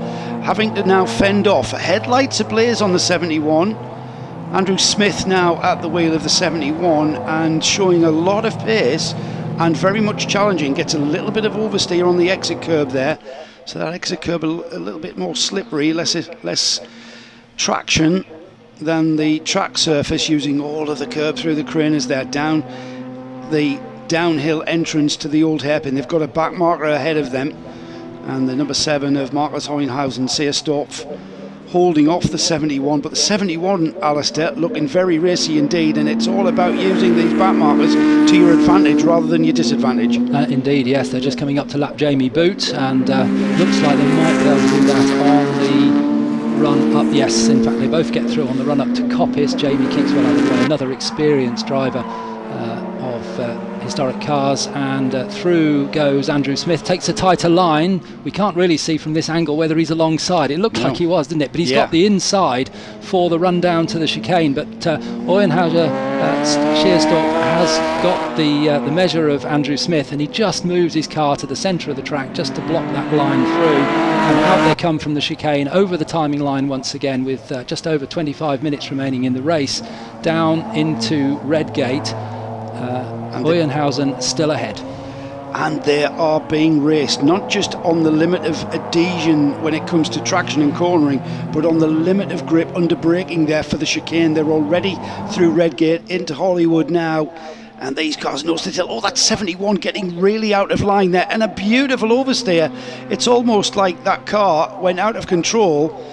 having to now fend off. Headlights ablaze on the 71. Andrew Smith now at the wheel of the 71 and showing a lot of pace and very much challenging. Gets a little bit of oversteer on the exit curb there. So that exit curb a little bit more slippery, less traction than the track surface, using all of the curb through the craners there. Down the downhill entrance to the old hairpin. They've got a back marker ahead of them, and the number 7 of Markus Hohenhausen-Seersdorf holding off the 71, but the 71, Alistair, looking very racy indeed, and it's all about using these back markers to your advantage rather than your disadvantage. Indeed, yes, they're just coming up to lap Jamie Boot, and looks like they might be able to do that on the run up. Yes, in fact they both get through on the run up to Coppice. Jamie keeps well out of the way, another experienced driver of historic cars, and through goes Andrew Smith. Takes a tighter line. We can't really see from this angle whether he's alongside. It looked like he was, didn't it? But he's got the inside for the run down to the chicane, but Hohenhausen-Seersdorf has got the measure of Andrew Smith, and he just moves his car to the centre of the track just to block that line through, and out they come from the chicane over the timing line once again, with just over 25 minutes remaining in the race, down into Redgate. Hohenhausen still ahead. and they are being raced not just on the limit of adhesion when it comes to traction and cornering, but on the limit of grip under braking there for the chicane. They're already through Redgate into Hollywood now, and these cars nose to tail. Oh, that's 71 getting really out of line there, and a beautiful oversteer. It's almost like that car went out of control.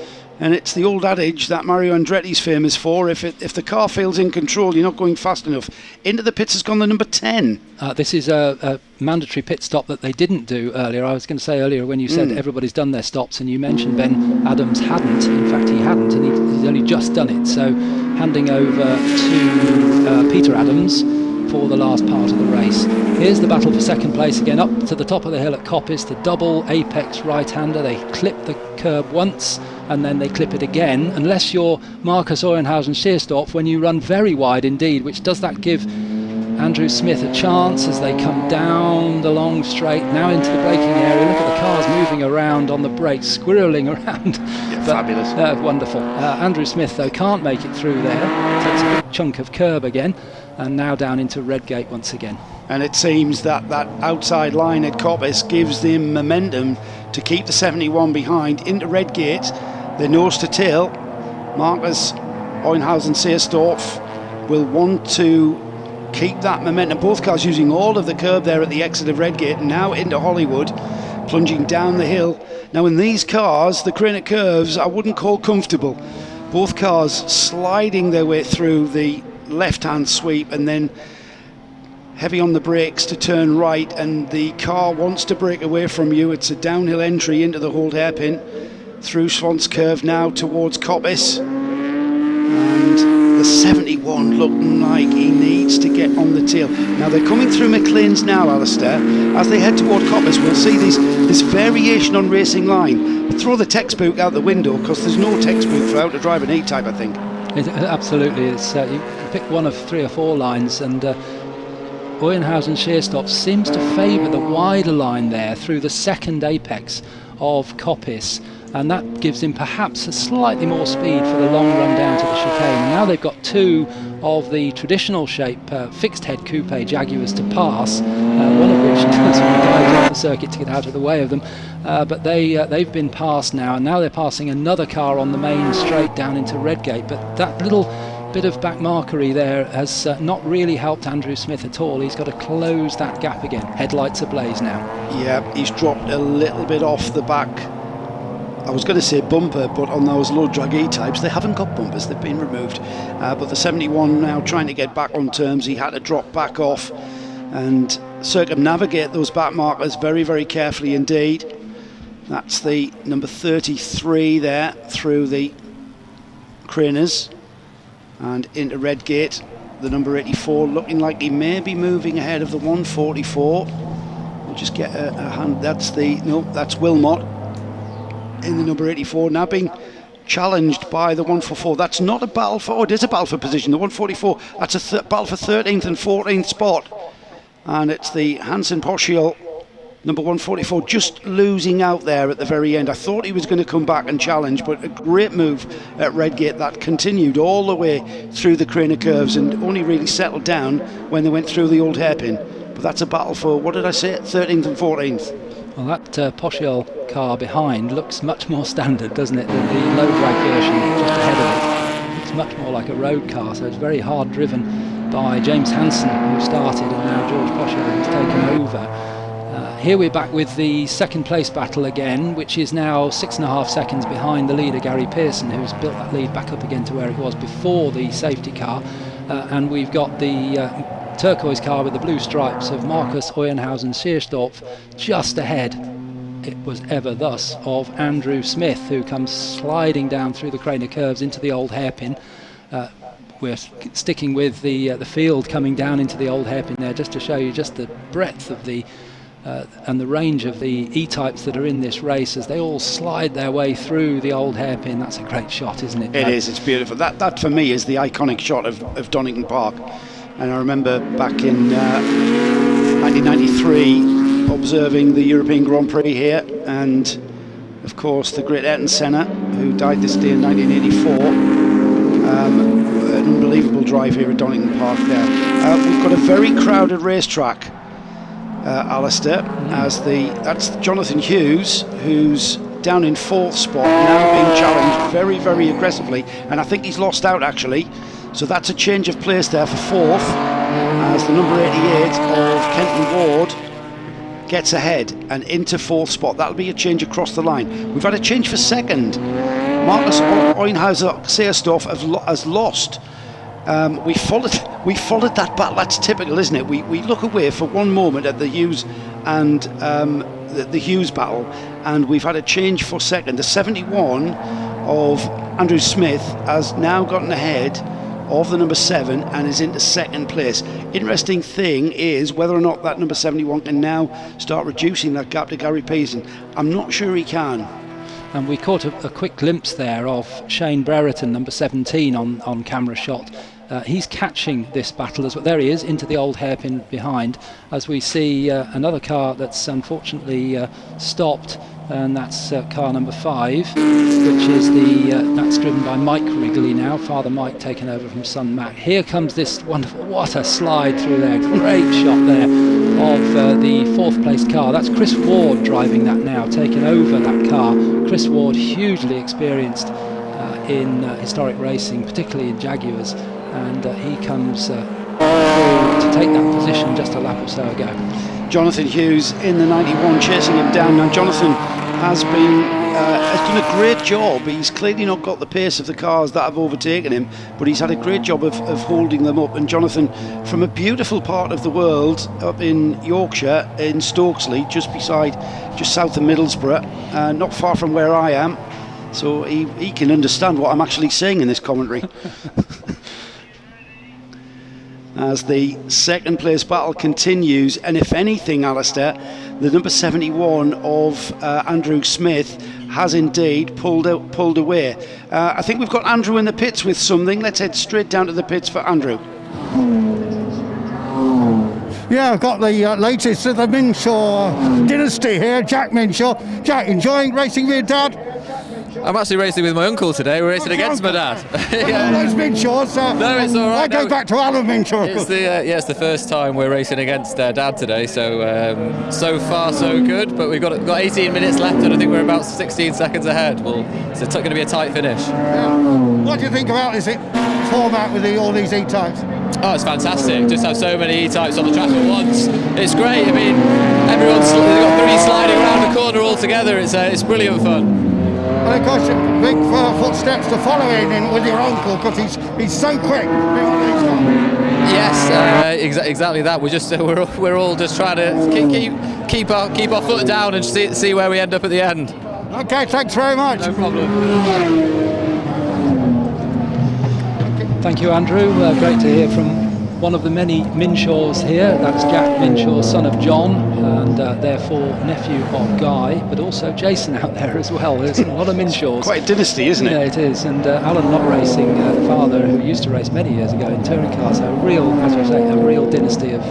And it's the old adage that Mario Andretti's famous for: if the car feels in control, you're not going fast enough. Into the pits has gone the number 10. This is a mandatory pit stop that they didn't do earlier. I was going to say earlier when you said everybody's done their stops, and you mentioned Ben Adams hadn't. In fact, he hadn't, and he's only just done it. So handing over to Peter Adams for the last part of the race. Here's the battle for second place again, up to the top of the hill at Coppice, the double apex right-hander. They clip the curb once and then they clip it again, unless you're Marcus Eulenhausen-Scheerstorff, when you run very wide indeed, which does that give Andrew Smith a chance as they come down the long straight, now into the braking area. Look at the cars moving around on the brakes, squirreling around. Yeah, fabulous. Wonderful. Andrew Smith, though, can't make it through there. Takes a big chunk of curb again, and now down into Redgate once again. And it seems that outside line at Coppice gives them momentum to keep the 71 behind into Redgate. They're nose to tail. Marcus Eulenhausen-Scheerstorff will want to keep that momentum. Both cars using all of the curb there at the exit of Redgate, and now into Hollywood, plunging down the hill. Now in these cars, the granite curves I wouldn't call comfortable. Both cars sliding their way through the left-hand sweep and then heavy on the brakes to turn right, and the car wants to break away from you. It's a downhill entry into the Hold hairpin through Swans Curve now towards Coppice, and the 71 looking like he needs to get on the tail. Now they're coming through McLean's now, Alistair. As they head toward Coppice, we'll see this variation on racing line. Throw the textbook out the window, because there's no textbook for how to drive an E-Type, I think. Absolutely, it's you pick one of 3 or 4 lines, and Eulenhausen-Scheerstorff seems to favour the wider line there through the second apex of Coppice, and that gives him perhaps a slightly more speed for the long run down to the chicane. And now they've got 2 of the traditional shape fixed head coupe Jaguars to pass, one of which does dive off the circuit to get out of the way of them, but they've been passed now, and now they're passing another car on the main straight down into Redgate. But that little bit of backmarkery there has not really helped Andrew Smith at all. He's got to close that gap again. Headlights ablaze now. Yeah, he's dropped a little bit off the back. I was going to say bumper, but on those low drag E-Types, they haven't got bumpers, they've been removed. But the 71 now trying to get back on terms. He had to drop back off and circumnavigate those back markers very, very carefully indeed. That's the number 33 there through the Craners and into Redgate. The number 84 looking like he may be moving ahead of the 144. We'll just get a hand. That's Wilmot in the number 84, now being challenged by the 144. That's not a battle for, it is a battle for position. The 144, that's a battle for 13th and 14th spot, and it's the Hansen Poschiel number 144 just losing out there at the very end. I thought he was going to come back and challenge, but a great move at Redgate that continued all the way through the Craner curves and only really settled down when they went through the old hairpin. But that's a battle for, what did I say, 13th and 14th. Well, that Poschiel car behind looks much more standard, doesn't it, than the low drag version just ahead of it. It's much more like a road car, so it's very hard driven by James Hansen, who started, and now George Poschiel, who's taken over. Here we're back with the second place battle again, which is now 6.5 seconds behind the leader, Gary Pearson, who's built that lead back up again to where it was before the safety car. And we've got the turquoise car with the blue stripes of Marcus Eulenhausen-Scheerstorff just ahead, it was ever thus, of Andrew Smith, who comes sliding down through the Craner curves into the old hairpin. We're sticking with the field coming down into the old hairpin there, just to show you just the breadth of the and the range of the E-Types that are in this race as they all slide their way through the old hairpin. That's a great shot, isn't it? It is, it's beautiful. That for me is the iconic shot of Donington Park. And I remember back in 1993 observing the European Grand Prix here, and of course the great Ayrton Senna, who died this day in 1984. An unbelievable drive here at Donington Park there. We've got a very crowded racetrack, Alistair, that's Jonathan Hughes, who's down in 4th spot, now being challenged very, very aggressively, and I think he's lost out actually. So that's a change of place there for 4th, as the number 88 of Kenton Ward gets ahead and into 4th spot. That'll be a change across the line. We've had a change for 2nd. Marcus Oinhauser-Seerstorff has lost. We followed that battle. That's typical, isn't it? We look away for one moment at the Hughes and the Hughes battle, and we've had a change for 2nd. The 71 of Andrew Smith has now gotten ahead of the number 7 and is into 2nd place. Interesting thing is whether or not that number 71 can now start reducing that gap to Gary Pearson. I'm not sure he can. And we caught a quick glimpse there of Shane Brereton, number 17, on camera shot. He's catching this battle as well. There he is, into the old hairpin behind, as we see another car that's unfortunately stopped, and that's car number 5, which is that's driven by Mike Wrigley now, Father Mike taken over from son Matt. Here comes this wonderful, what a slide through there, great shot there of the 4th place car. That's Chris Ward driving that now, taking over that car. Chris Ward, hugely experienced in historic racing, particularly in Jaguars, and he comes through to take that position just a lap or so ago. Jonathan Hughes in the 91 chasing him down. Now Jonathan has done a great job. He's clearly not got the pace of the cars that have overtaken him, but he's had a great job of holding them up. And Jonathan, from a beautiful part of the world up in Yorkshire, in Stokesley, just south of Middlesbrough, not far from where I am, so he can understand what I'm actually saying in this commentary. As the 2nd place battle continues, and if anything, Alistair, the number 71 of Andrew Smith has indeed pulled away. I think we've got Andrew in the pits with something. Let's head straight down to the pits for Andrew. Yeah, I've got the latest of the Minshaw dynasty here, Jack Minshaw. Jack, enjoying racing with your dad? I'm actually racing with my uncle today. We're racing against my dad. Yeah. Those Minshaws. No, it's all right. I go back to Alan Minshaw. It's the first time we're racing against Dad today. So so far so good. But we've got 18 minutes left, and I think we're about 16 seconds ahead. It's going to be a tight finish. Yeah. What do you think about this format with all these E-types? Oh, it's fantastic. Just have so many E-types on the track at once. It's great. I mean, they've got 3 sliding around the corner all together. It's brilliant fun. And of course, big footsteps to follow in with your uncle, because he's so quick. Yes, exactly that. We're all just trying to keep our foot down and see where we end up at the end. Okay, thanks very much. No problem. Thank you, Andrew. Great to hear from one of the many Minshaws here. That's Jack Minshaw, son of John, and therefore nephew of Guy, but also Jason out there as well. There's a lot of Minshaws. Quite a dynasty, isn't it? Yeah, it is. And Alan Lott Racing, father, who used to race many years ago in touring cars, a real dynasty of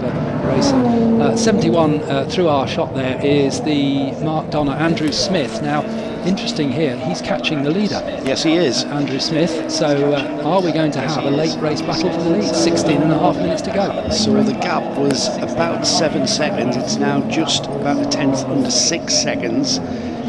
racing. 71 through our shot there is the Mark Donner Andrew Smith. Now, interesting here, he's catching the leader. Yes, he is. Andrew Smith. So are we going to have a late race battle for the lead? 16 and a half minutes to go. So the gap was about 7 seconds. It's now just about a tenth under 6 seconds.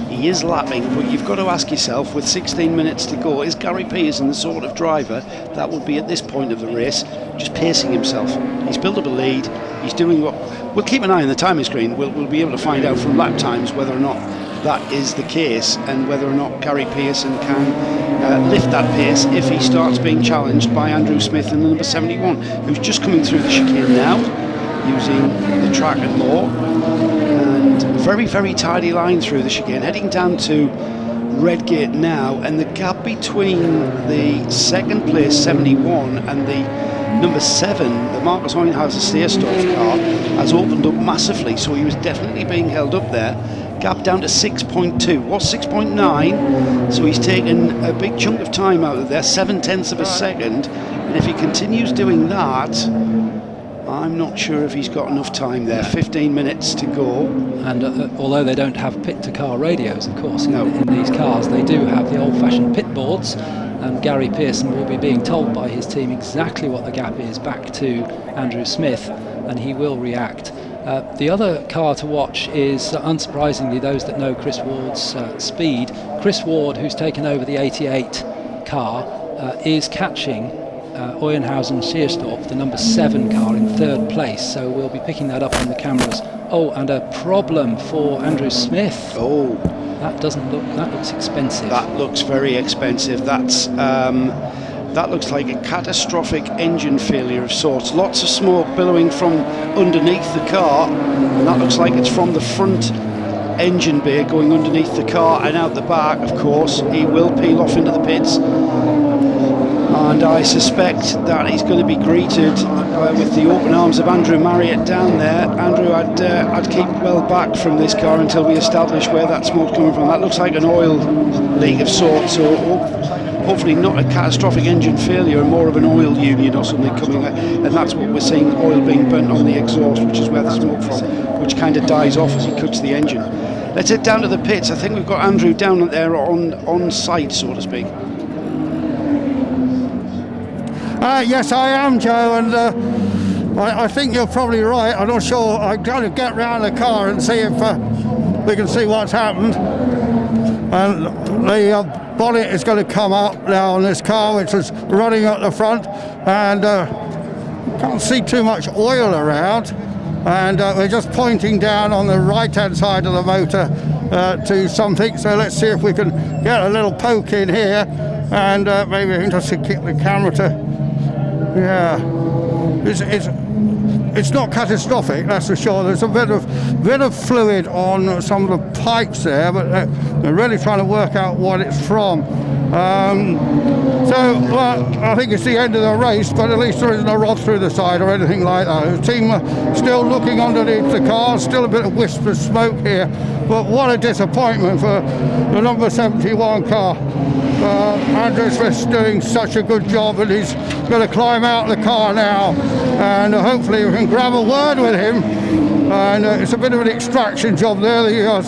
He is lapping, but you've got to ask yourself, with 16 minutes to go, is Gary Pearson the sort of driver that would be at this point of the race just pacing himself? He's built up a lead. He's doing what... We'll keep an eye on the timing screen. We'll be able to find out from lap times whether or not that is the case, and whether or not Gary Pearson can lift that pace if he starts being challenged by Andrew Smith and the number 71, who's just coming through the chicane now, using the track and more, and very, very tidy line through the chicane, heading down to Redgate now, and the gap between the 2nd place 71 and the number 7, the Marcus Oinhauser-Seerstorff car, has opened up massively, so he was definitely being held up there. Gap down to 6.2, was 6.9, so he's taken a big chunk of time out of there, 7/10 of a second, and if he continues doing that, I'm not sure if he's got enough time there. 15 minutes to go. And although they don't have pit-to-car radios, of course, in these cars, they do have the old-fashioned pit boards, and Gary Pearson will be being told by his team exactly what the gap is back to Andrew Smith, and he will react. The other car to watch is, unsurprisingly, those that know Chris Ward's speed. Chris Ward, who's taken over the 88 car, is catching Euenhausen Scheerstorff, the number 7 car, in 3rd place. So we'll be picking that up on the cameras. Oh, and a problem for Andrew Smith. Oh, that looks expensive. That looks very expensive. That looks like a catastrophic engine failure of sorts. Lots of smoke billowing from underneath the car, and that looks like it's from the front engine bay going underneath the car and out the back. Of course, he will peel off into the pits, and I suspect that he's going to be greeted with the open arms of Andrew Marriott down there. Andrew, I'd keep well back from this car until we establish where that smoke's coming from. That looks like an oil leak of sorts, so hopefully not a catastrophic engine failure, and more of an oil union or something coming out. And that's what we're seeing, oil being burnt on the exhaust, which is where the smoke from, which kind of dies off as he cuts the engine. Let's head down to the pits. I think we've got Andrew down there on site, so to speak. Yes, I am, Joe, and I think you're probably right. I'm not sure. I'm going to get round the car and see if we can see what's happened. And the bonnet is going to come up now on this car, which is running at the front, and can't see too much oil around. And we're just pointing down on the right-hand side of the motor to something. So let's see if we can get a little poke in here, and maybe we can just kick the camera to. Yeah, it's not catastrophic, that's for sure. There's a bit of fluid on some of the pipes there, but they're really trying to work out what it's from. I think it's the end of the race, but at least there isn't a rod through the side or anything like that. The team are still looking underneath the car, still a bit of wisp of smoke here, but what a disappointment for the number 71 car. Andrew Smith's doing such a good job, and he's going to climb out the car now, and hopefully we can grab a word with him. And it's a bit of an extraction job there, the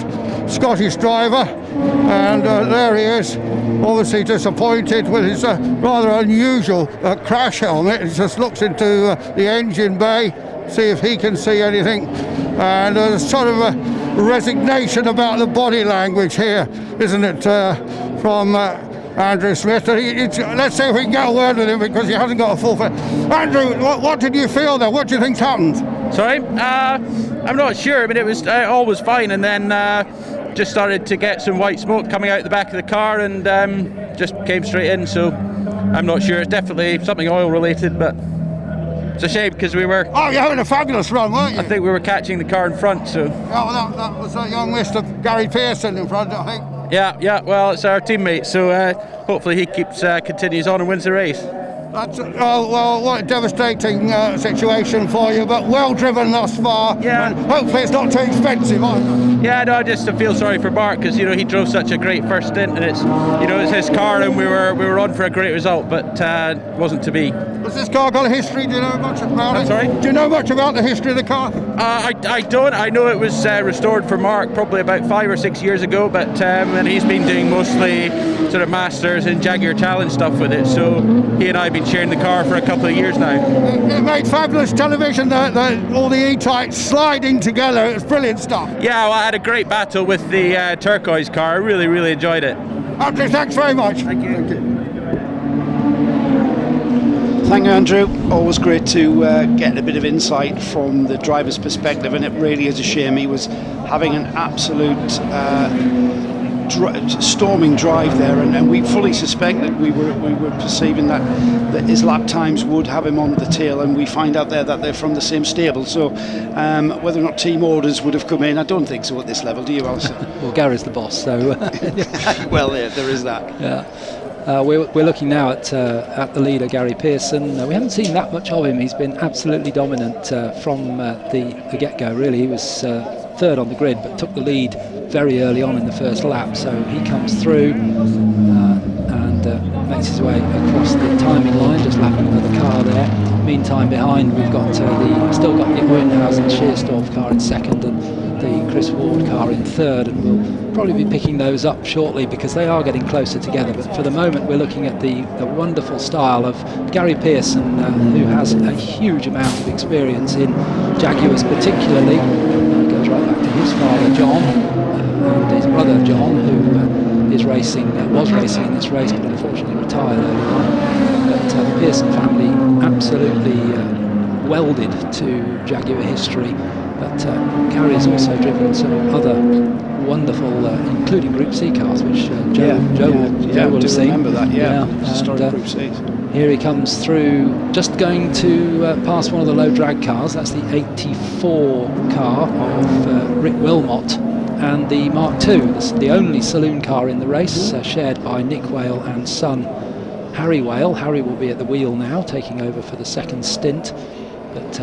Scottish driver, and there he is, obviously disappointed with his rather unusual crash helmet. He just looks into the engine bay, see if he can see anything, and there's sort of a resignation about the body language here, isn't it, from Andrew Smith. Let's see if we can get a word with him, because he hasn't got a full face. Andrew, what did you feel there? What do you think's happened? Sorry? I'm not sure. I mean, it was all was fine, and then just started to get some white smoke coming out the back of the car, and just came straight in, so I'm not sure. It's definitely something oil related, but it's a shame because we were... Oh, you're having a fabulous run, weren't you? I think we were catching the car in front, so... Yeah, well, that was that young Mr. Gary Pearson in front, I think. Yeah, well, it's our teammate, so hopefully he continues on and wins the race. Well, what a devastating situation for you, but well driven thus far. Yeah. And hopefully it's not too expensive either. Yeah, no, I just feel sorry for Mark, because he drove such a great first stint, and it's his car, and we were on for a great result, but it wasn't to be. Has this car got a history? Do you know much about it? I'm sorry? Do you know much about the history of the car? I don't. I know it was restored for Mark probably about 5 or 6 years ago, but and he's been doing mostly sort of Masters and Jaguar Challenge stuff with it, so he and I have been sharing the car for a couple of years now. It made fabulous television, all the E-types sliding together. It was brilliant stuff. Yeah, well, I had a great battle with the turquoise car. I really, really enjoyed it. Andrew, thanks very much. Thank you. Thank you, Andrew. Always great to get a bit of insight from the driver's perspective, and it really is a shame. He was having an absolute storming drive there, and we fully suspected, we were perceiving that his lap times would have him on the tail, and we find out there that they're from the same stable. So whether or not team orders would have come in, I don't think so at this level. Do you, Alistair? Well, Gary's the boss, so... Well, yeah, there is that. Yeah. We're looking now at the leader, Gary Pearson. We haven't seen that much of him. He's been absolutely dominant from the get-go, really. He was third on the grid, but took the lead very early on in the first lap. So he comes through and makes his way across the timing line, just lapping another car there. Meantime, behind we've got still got the Euenhausen Scheerstorff car in second, and the Chris Ward car in third, and we'll probably be picking those up shortly because they are getting closer together. But for the moment, we're looking at the wonderful style of Gary Pearson, who has a huge amount of experience in Jaguars particularly. Goes right back to his father John and his brother John, who was racing in this race but unfortunately retired early on. But the Pearson family absolutely welded to Jaguar history. But Gary's also driven some other wonderful, including Group C cars, which Joe will have seen. Remember that, historic Group C's. Here he comes through, just going to pass one of the low drag cars. That's the 84 car of Rick Wilmot, and the Mark II, the only saloon car in the race, shared by Nick Whale and son Harry Whale. Harry will be at the wheel now, taking over for the second stint. But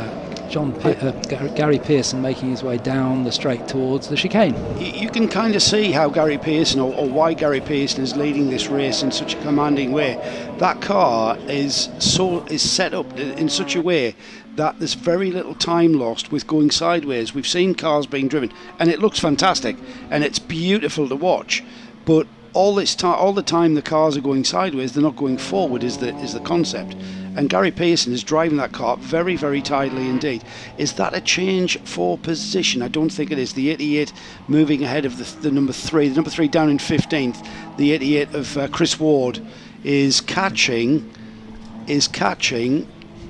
Gary Pearson making his way down the straight towards the chicane. You can kind of see how Gary Pearson, or why Gary Pearson is leading this race in such a commanding way. That car is set up in such a way that there's very little time lost with going sideways. We've seen cars being driven, and it looks fantastic, and it's beautiful to watch. But all the time the cars are going sideways, they're not going forward. Is the concept. And Gary Pearson is driving that car very, very tidily indeed. Is that a change for position? I don't think it is. The 88 moving ahead of the number 3. The number 3 down in 15th. The 88 of Chris Ward is catching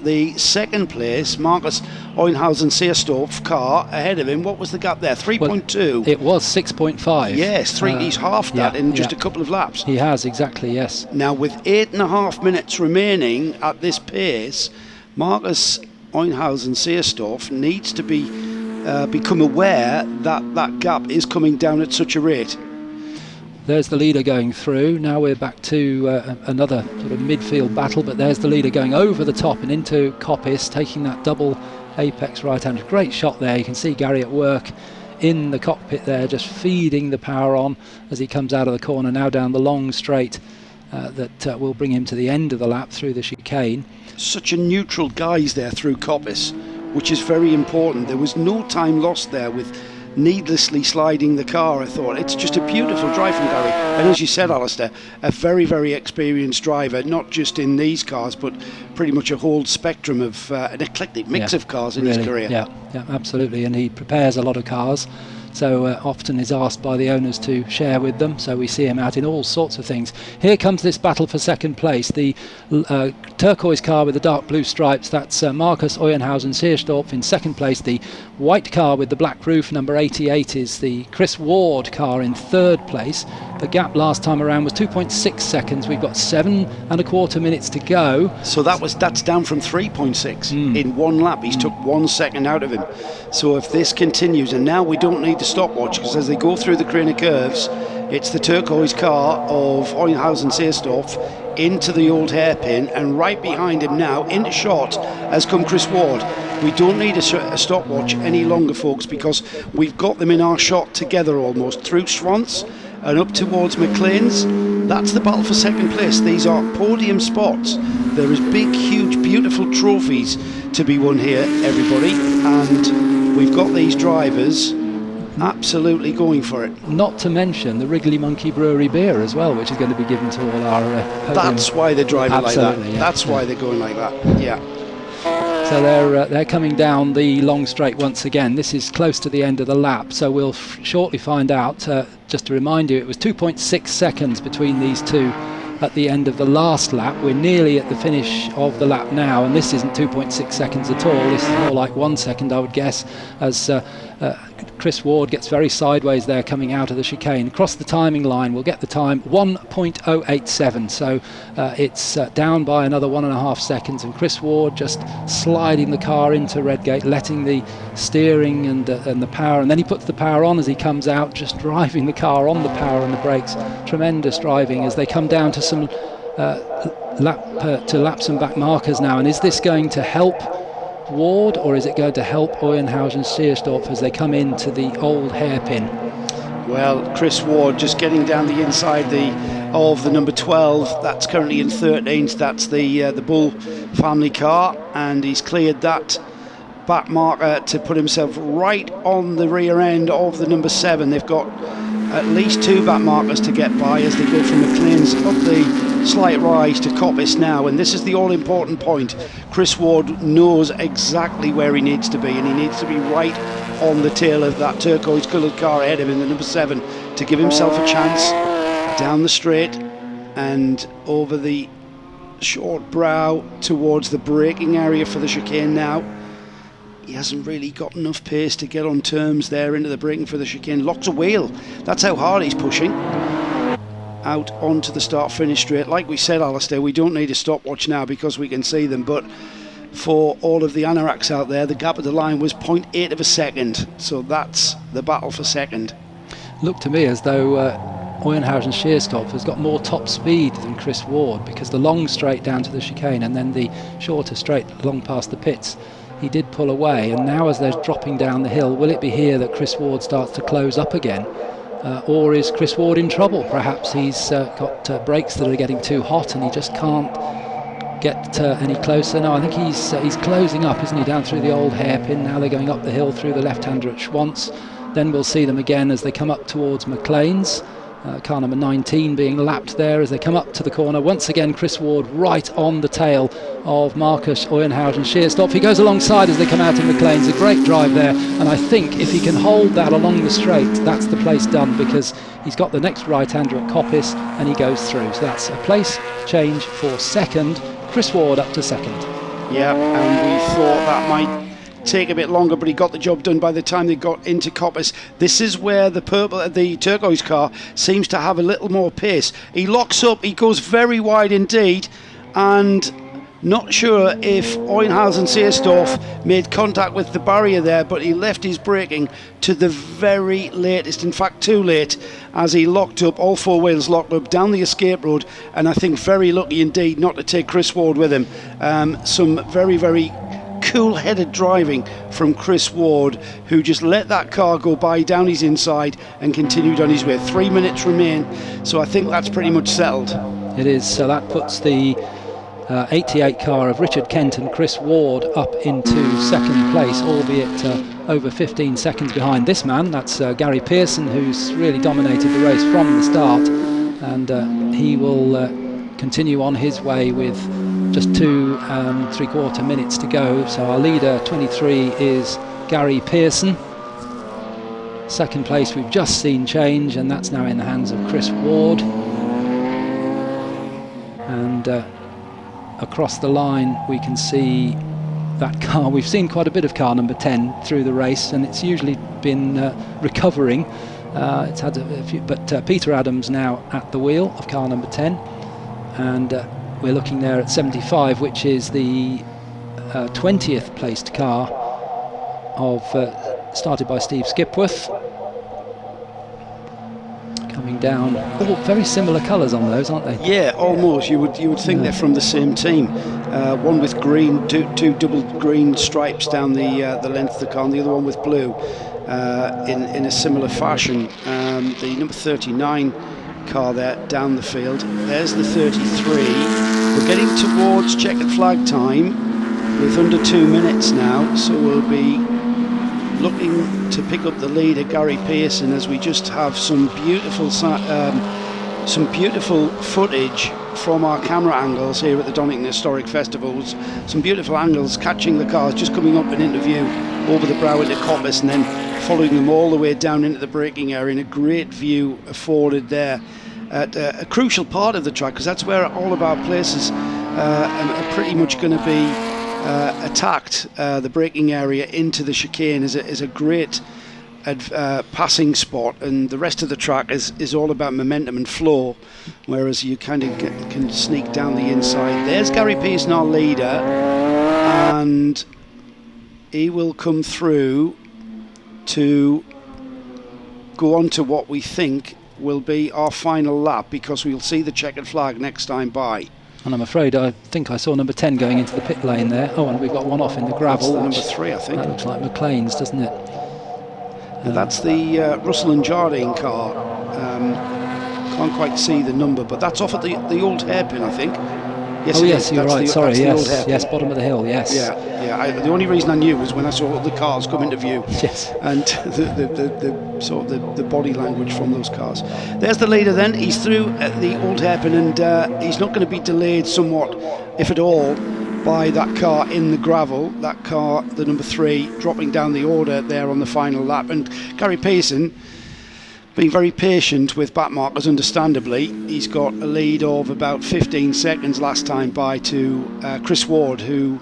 the second place Marcus Oenhausen-Seerstorff car ahead of him. What was the gap there? 3.2. Well, it was 6.5. Yes, he's halved that in just a couple of laps. He has, exactly, yes. Now, with 8.5 minutes remaining at this pace, Marcus Oenhausen-Seerstorff needs to become aware that that gap is coming down at such a rate. There's the leader going through. Now we're back to another sort of midfield battle, but there's the leader going over the top and into Coppice, taking that double apex right-hand. Great shot there. You can see Gary at work in the cockpit there, just feeding the power on as he comes out of the corner, now down the long straight that will bring him to the end of the lap through the chicane. Such a neutral guise there through Coppice, which is very important. There was no time lost there with needlessly sliding the car. I thought it's just a beautiful drive from Gary, and as you said, Alistair, a very, very experienced driver, not just in these cars but pretty much a whole spectrum of an eclectic mix of cars in his career. Yeah, absolutely, and he prepares a lot of cars, so often is asked by the owners to share with them, so we see him out in all sorts of things. Here comes this battle for second place. The turquoise car with the dark blue stripes, that's Marcus Oenhausen-Seerstorff in second place. The white car with the black roof, number 88, is the Chris Ward car in third place. The gap last time around was 2.6 seconds. We've got 7.25 minutes to go. So that's down from 3.6 in one lap. He's took 1 second out of him. So if this continues, and now we don't need the stopwatch, because as they go through the Craner curves, it's the turquoise car of Oenhausen-Seerstorff into the old hairpin, and right behind him now into shot has come Chris Ward. We don't need a stopwatch any longer, folks, because we've got them in our shot together almost through Swans and up towards McLean's. That's the battle for second place. These are podium spots. There is big, huge, beautiful trophies to be won here, everybody, and we've got these drivers absolutely going for it. Not to mention the Wrigley Monkey Brewery beer as well, which is going to be given to all our podium. That's why they're driving like that. Yeah. That's why they're going like that. Yeah. So they're coming down the long straight once again. This is close to the end of the lap, so we'll shortly find out. Just to remind you, it was 2.6 seconds between these two at the end of the last lap. We're nearly at the finish of the lap now, and this isn't 2.6 seconds at all. This is more like 1 second, I would guess, as Chris Ward gets very sideways there coming out of the chicane. Across the timing line, we'll get the time 1.087, so it's down by another 1.5 seconds, and Chris Ward just sliding the car into Redgate, letting the steering and the power, and then he puts the power on as he comes out, just driving the car on the power and the brakes. Tremendous driving as they come down to some laps and back markers now. And is this going to help Ward, or is it going to help Oenhausen-Seerstorff as they come into the old hairpin? Well, Chris Ward just getting down the inside of the number 12. That's currently in 13th. That's the Bull family car, and he's cleared that back marker to put himself right on the rear end of the number 7. They've got at least 2 back markers to get by as they go from McLean's up the slight rise to Coppice now, and this is the all-important point. Chris Ward knows exactly where he needs to be, and he needs to be right on the tail of that turquoise coloured car ahead of him, the number 7, to give himself a chance down the straight and over the short brow towards the braking area for the chicane now. He hasn't really got enough pace to get on terms there into the braking for the chicane. Locks a wheel. That's how hard he's pushing. Out onto the start-finish straight. Like we said, Alistair, we don't need a stopwatch now because we can see them, but for all of the anoraks out there, the gap at the line was 0.8 of a second. So that's the battle for second. Looked to me as though Oyenhausen-Sheerstoff has got more top speed than Chris Ward, because the long straight down to the chicane and then the shorter straight long past the pits, he did pull away, and now as they're dropping down the hill, will it be here that Chris Ward starts to close up again? Or is Chris Ward in trouble? Perhaps he's got brakes that are getting too hot and he just can't get any closer. No, I think he's closing up, isn't he, down through the old hairpin. Now they're going up the hill through the left-hander at Schwantz. Then we'll see them again as they come up towards McLean's. Car number 19 being lapped there as they come up to the corner. Once again, Chris Ward right on the tail of Marcus Oyenhausen-Sheerstoff. He goes alongside as they come out of McLean's. A great drive there, and I think if he can hold that along the straight, that's the place done, because he's got the next right-hander at Coppice and he goes through. So that's a place change for second. Chris Ward up to second. Yeah, and we thought that might take a bit longer, but he got the job done by the time they got into Coppice. This is where the turquoise car seems to have a little more pace. He locks up, he goes very wide indeed, and not sure if Oyenhausen-Sheerstoff made contact with the barrier there, but he left his braking to the very latest, in fact too late, as he locked up, all 4 wheels locked up down the escape road, and I think very lucky indeed not to take Chris Ward with him. Some very, very cool-headed driving from Chris Ward, who just let that car go by down his inside and continued on his way. 3 minutes remain, so I think that's pretty much settled. It is, so that puts the 88 car of Richard Kent and Chris Ward up into second place, albeit over 15 seconds behind this man. That's Gary Pearson, who's really dominated the race from the start, and he will continue on his way with just 2 3/4 minutes to go. So our leader, 23, is Gary Pearson. Second place we've just seen change, and that's now in the hands of Chris Ward. And across the line we can see that car. We've seen quite a bit of car number 10 through the race, and it's usually been recovering. It's had a few, but Peter Adams now at the wheel of car number 10, and we're looking there at 75, which is the 20th placed car of started by Steve Skipworth. Coming down, all very similar colours on those, aren't they? Yeah, almost. You would think they're from the same team. One with green, two double green stripes down the length of the car, and the other one with blue in a similar fashion. The number 39 car there down the field. There's the 33. We're getting towards checkered flag time with under 2 minutes now, so we'll be looking to pick up the leader, Gary Pearson, as we just have some beautiful footage from our camera angles here at the Donington Historic Festival. Some beautiful angles catching the cars just coming up an interview over the brow into Coppice and then following them all the way down into the braking area, and a great view afforded there at a crucial part of the track, because that's where all of our places are pretty much going to be attacked. The braking area into the chicane is a great passing spot, and the rest of the track is all about momentum and flow, whereas you kind of can sneak down the inside. There's Gary Pearson, our leader, and he will come through to go on to what we think will be our final lap, because we'll see the checkered flag next time by. And I'm afraid I think I saw number 10 going into the pit lane there. Oh, and we've got one off in the gravel. That's the number 3, I think. That looks like McLean's, doesn't it? That's the Russell and Jardine car. Can't quite see the number, but that's off at the old hairpin, I think. Yes, Oh it yes, is. you're That's right. the- Sorry, that's the old yes, hairpin. yes, bottom of the hill. Yes. Yeah, yeah. The only reason I knew was when I saw the cars come into view. Yes. And the sort of the body language from those cars. There's the leader. Then he's through at the old hairpin, and he's not going to be delayed somewhat, if at all, by that car in the gravel. That car, the number 3, dropping down the order there on the final lap. And Gary Pearson being very patient with back markers, understandably. He's got a lead of about 15 seconds last time by to Chris Ward, who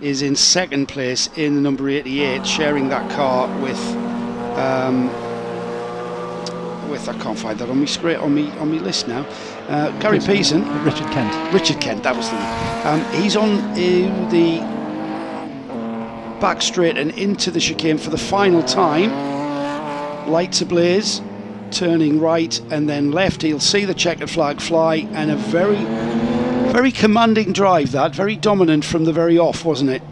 is in second place in the number 88, sharing that car with I can't find that on my screen, on me list now. Gary Pearson, Richard Kent. Richard Kent, that was the one. He's on the back straight and into the chicane for the final time. Lights ablaze, turning right and then left. He'll see the checkered flag fly, and a very, very commanding drive, that very dominant from the very off, wasn't it?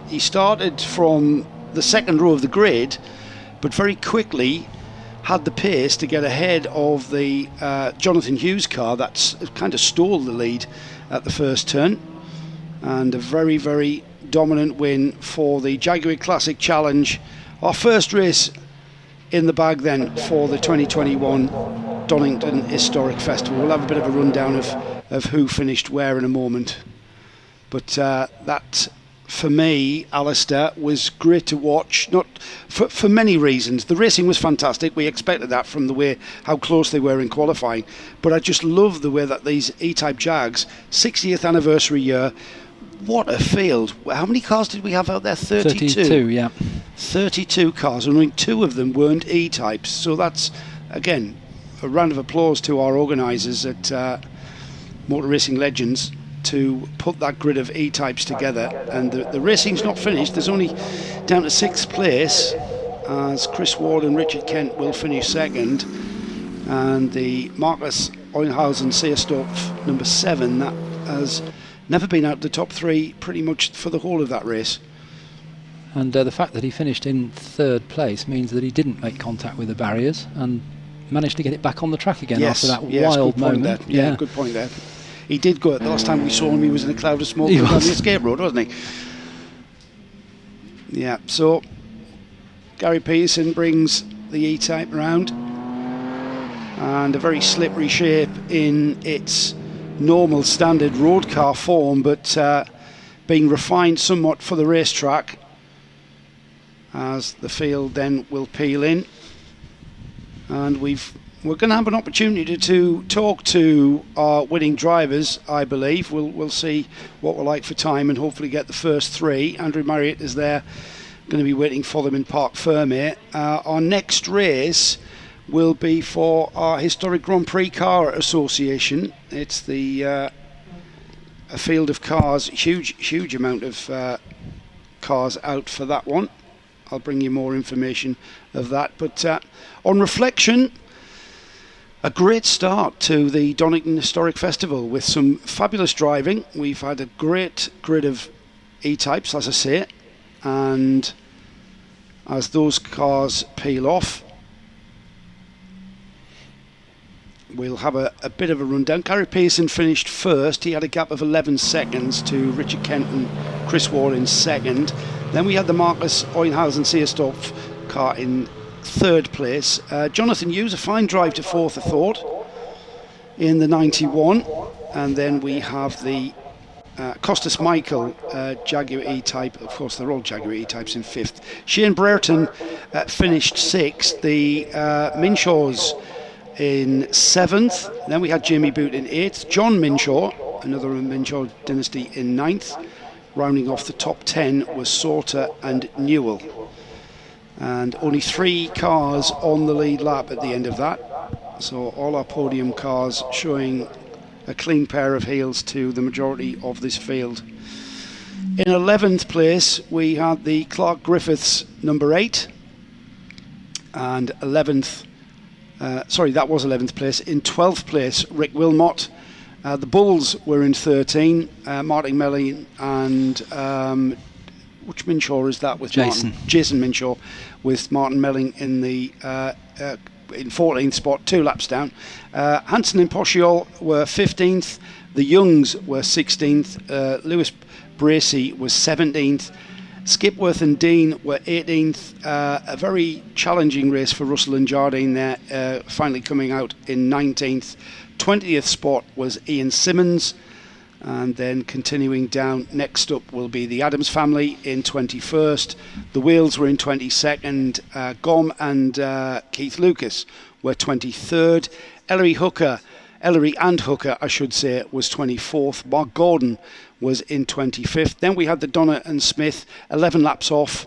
He started from the second row of the grid, but very quickly had the pace to get ahead of the Jonathan Hughes car that's kind of stole the lead at the first turn, and a very, very dominant win for the Jaguar Classic Challenge, our first race in the bag then for the 2021 Donington Historic Festival. We'll have a bit of a rundown of who finished where in a moment, but that for me, Alistair, was great to watch, not for many reasons. The racing was fantastic. We expected that from the way how close they were in qualifying, but I just love the way that these E-Type Jags, 60th anniversary year, what a field. How many cars did we have out there? 32. 32, yeah. 32 cars, and only 2 of them weren't E-Types. So that's, again, a round of applause to our organisers at Motor Racing Legends to put that grid of E-Types together. And the racing's not finished. There's only down to 6th place, as Chris Ward and Richard Kent will finish second. And the Marcus Oilhausen Seerstorff number 7, that has never been out the top 3 pretty much for the whole of that race. And the fact that he finished in 3rd place means that he didn't make contact with the barriers and managed to get it back on the track again after that wild good point moment. there. Yeah, good point there. He did go. The last time we saw him, he was in a cloud of smoke on the escape road, wasn't he? Yeah. So Gary Pearson brings the E-Type round, and a very slippery shape in its normal standard road car form, but being refined somewhat for the racetrack, as the field then will peel in. And we're going to have an opportunity to talk to our winning drivers, I believe. We'll see what we're like for time and hopefully get the first 3. Andrew Marriott is there, going to be waiting for them in Parc Fermé. Our next race will be for our Historic Grand Prix Car Association. It's the a field of cars, huge amount of cars out for that one. I'll bring you more information of that. But on reflection, a great start to the Donington Historic Festival with some fabulous driving. We've had a great grid of E-Types, as I say, and as those cars peel off, we'll have a bit of a rundown. Gary Pearson finished first. He had a gap of 11 seconds to Richard Kent and Chris Ward in second. Then we had the Marcus Oilhausen Seerstorff car in 3rd place. Jonathan Hughes, a fine drive to 4th, I thought, in the 91. And then we have the Costas Michael Jaguar E-Type. Of course, they're all Jaguar E-Types in 5th. Shane Brereton finished 6th. The Minshaws in 7th. Then we had Jamie Boot in 8th. John Minshaw, another Minshaw dynasty, in 9th. Rounding off the top 10 was Sauter and Newell. And only 3 cars on the lead lap at the end of that. So all our podium cars showing a clean pair of heels to the majority of this field. In 11th place we had the Clark Griffiths number 8. And 11th, that was 11th place. In 12th place, Rick Wilmot. The Bulls were in 13. Martin Melling and which Minshaw is that with Jason? Jason Minshaw with Martin Melling in the in 14th spot, 2 laps down. Hansen and Posciol were 15th. The Youngs were 16th, Lewis Bracey was 17th, Skipworth and Dean were 18th. A very challenging race for Russell and Jardine there, finally coming out in 19th. 20th spot was Ian Simmons, and then continuing down, next up will be the Adams family in 21st. The Wheels were in 22nd. Gom and Keith Lucas were 23rd. Ellery and Hooker, I should say, was 24th. Mark Gordon was in 25th. Then we had the Donner and Smith, 11 laps off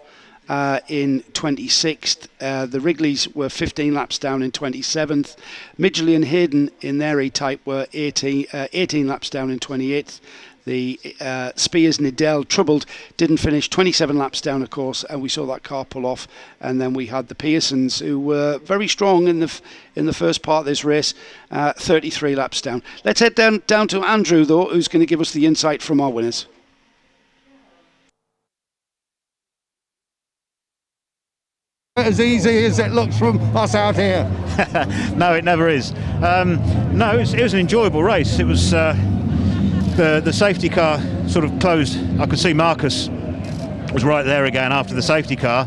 in 26th. The Wrigleys were 15 laps down in 27th. Midgley and Hayden in their E-Type were 18 laps down in 28th. The Spears Niddell troubled, didn't finish, 27 laps down, of course, and we saw that car pull off. And then we had the Pearsons, who were very strong in the first part of this race, 33 laps down. Let's head down to Andrew, though, who's going to give us the insight from our winners. As easy as it looks from us out here. No, it never is. No, it was an enjoyable race. It was the safety car sort of closed. I could see Marcus was right there again after the safety car.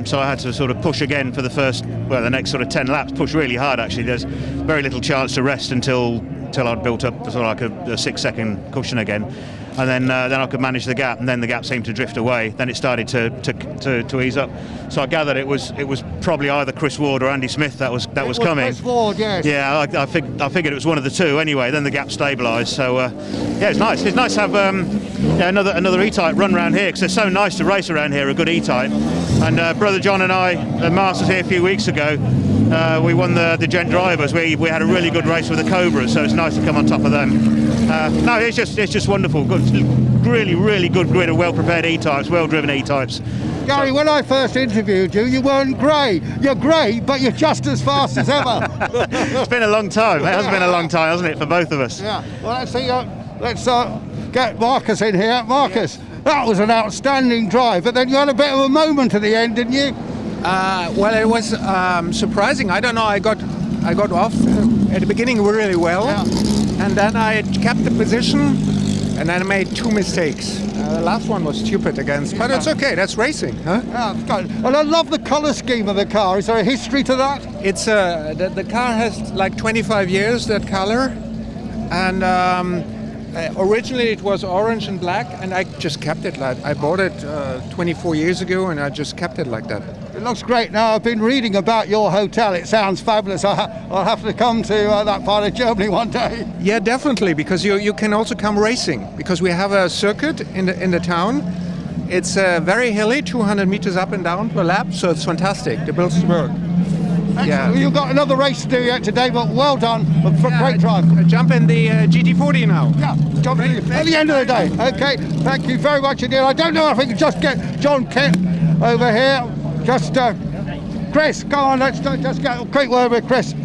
So I had to sort of push again for the next sort of 10 laps, push really hard actually. There's very little chance to rest until I'd built up sort of like a 6-second cushion again. And then I could manage the gap, and then the gap seemed to drift away. Then it started to ease up. So I gathered it was probably either Chris Ward or Andy Smith that was coming. Chris Ward, yes. Yeah, I figured it was one of the two anyway. Then the gap stabilised. So yeah, it's nice. It's nice to have another E-Type run around here, because it's so nice to race around here, a good E-Type. And Brother John and I at Masters here a few weeks ago, we won the Gent Drivers. We had a really good race with the Cobras, so it's nice to come on top of them. No, it's just wonderful. Good, really good grid of well-prepared E-Types, well-driven E-Types. Gary, when I first interviewed you, you weren't grey. You're grey, but you're just as fast as ever. It's been a long time. It has been a long time, hasn't it, for both of us? Yeah. Well, let's get Marcus in here. Marcus, that was an outstanding drive, but then you had a bit of a moment at the end, didn't you? Well, it was surprising. I don't know. I got off at the beginning really well, and then I kept the position, and then I made 2 mistakes. The last one was stupid against, but it's okay. That's racing, huh? Yeah, it's good. And I love the colour scheme of the car. Is there a history to that? It's the car has like 25 years, that color, and originally it was orange and black, and I just kept it like I bought it 24 years ago, and I just kept it like that. It looks great. Now, I've been reading about your hotel. It sounds fabulous. I'll have to come to that part of Germany one day. Yeah, definitely, because you can also come racing, because we have a circuit in the town. It's very hilly, 200 meters up and down per lap, so it's fantastic. The builds work. Yeah. You've got another race to do yet today, but well done. Great drive. Jump in the GT40 now. Yeah, jump in at the end of the day. Okay, thank you very much indeed. I don't know if we can just get John Kent over here. Just Chris, go on, let's just get a quick word with Chris.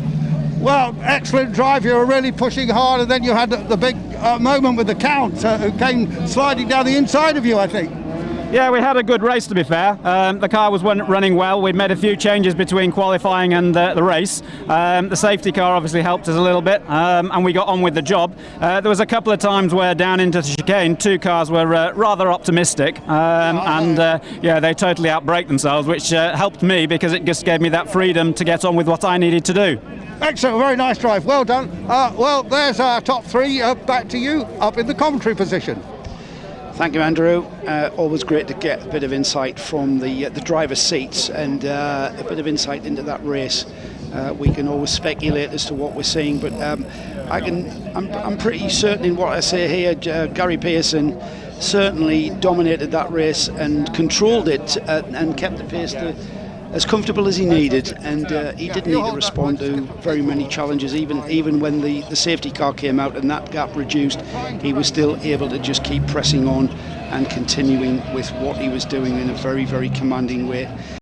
Well, excellent drive. You were really pushing hard, and then you had the big moment with the Count, who came sliding down the inside of you, I think. Yeah, we had a good race, to be fair. The car was running well. We'd made a few changes between qualifying and the race. The safety car obviously helped us a little bit, and we got on with the job. There was a couple of times where down into the chicane, 2 cars were rather optimistic, and they totally outbraked themselves, which helped me, because it just gave me that freedom to get on with what I needed to do. Excellent, very nice drive, well done. Well, there's our top 3. Back to you, up in the commentary position. Thank you, Andrew. Always great to get a bit of insight from the driver's seats, and a bit of insight into that race. We can always speculate as to what we're seeing, but I'm pretty certain in what I say here. Gary Pearson certainly dominated that race and controlled it, and kept the pace as comfortable as he needed, and he didn't need to respond to very many challenges. Even when the safety car came out and that gap reduced, he was still able to just keep pressing on and continuing with what he was doing in a very, very commanding way.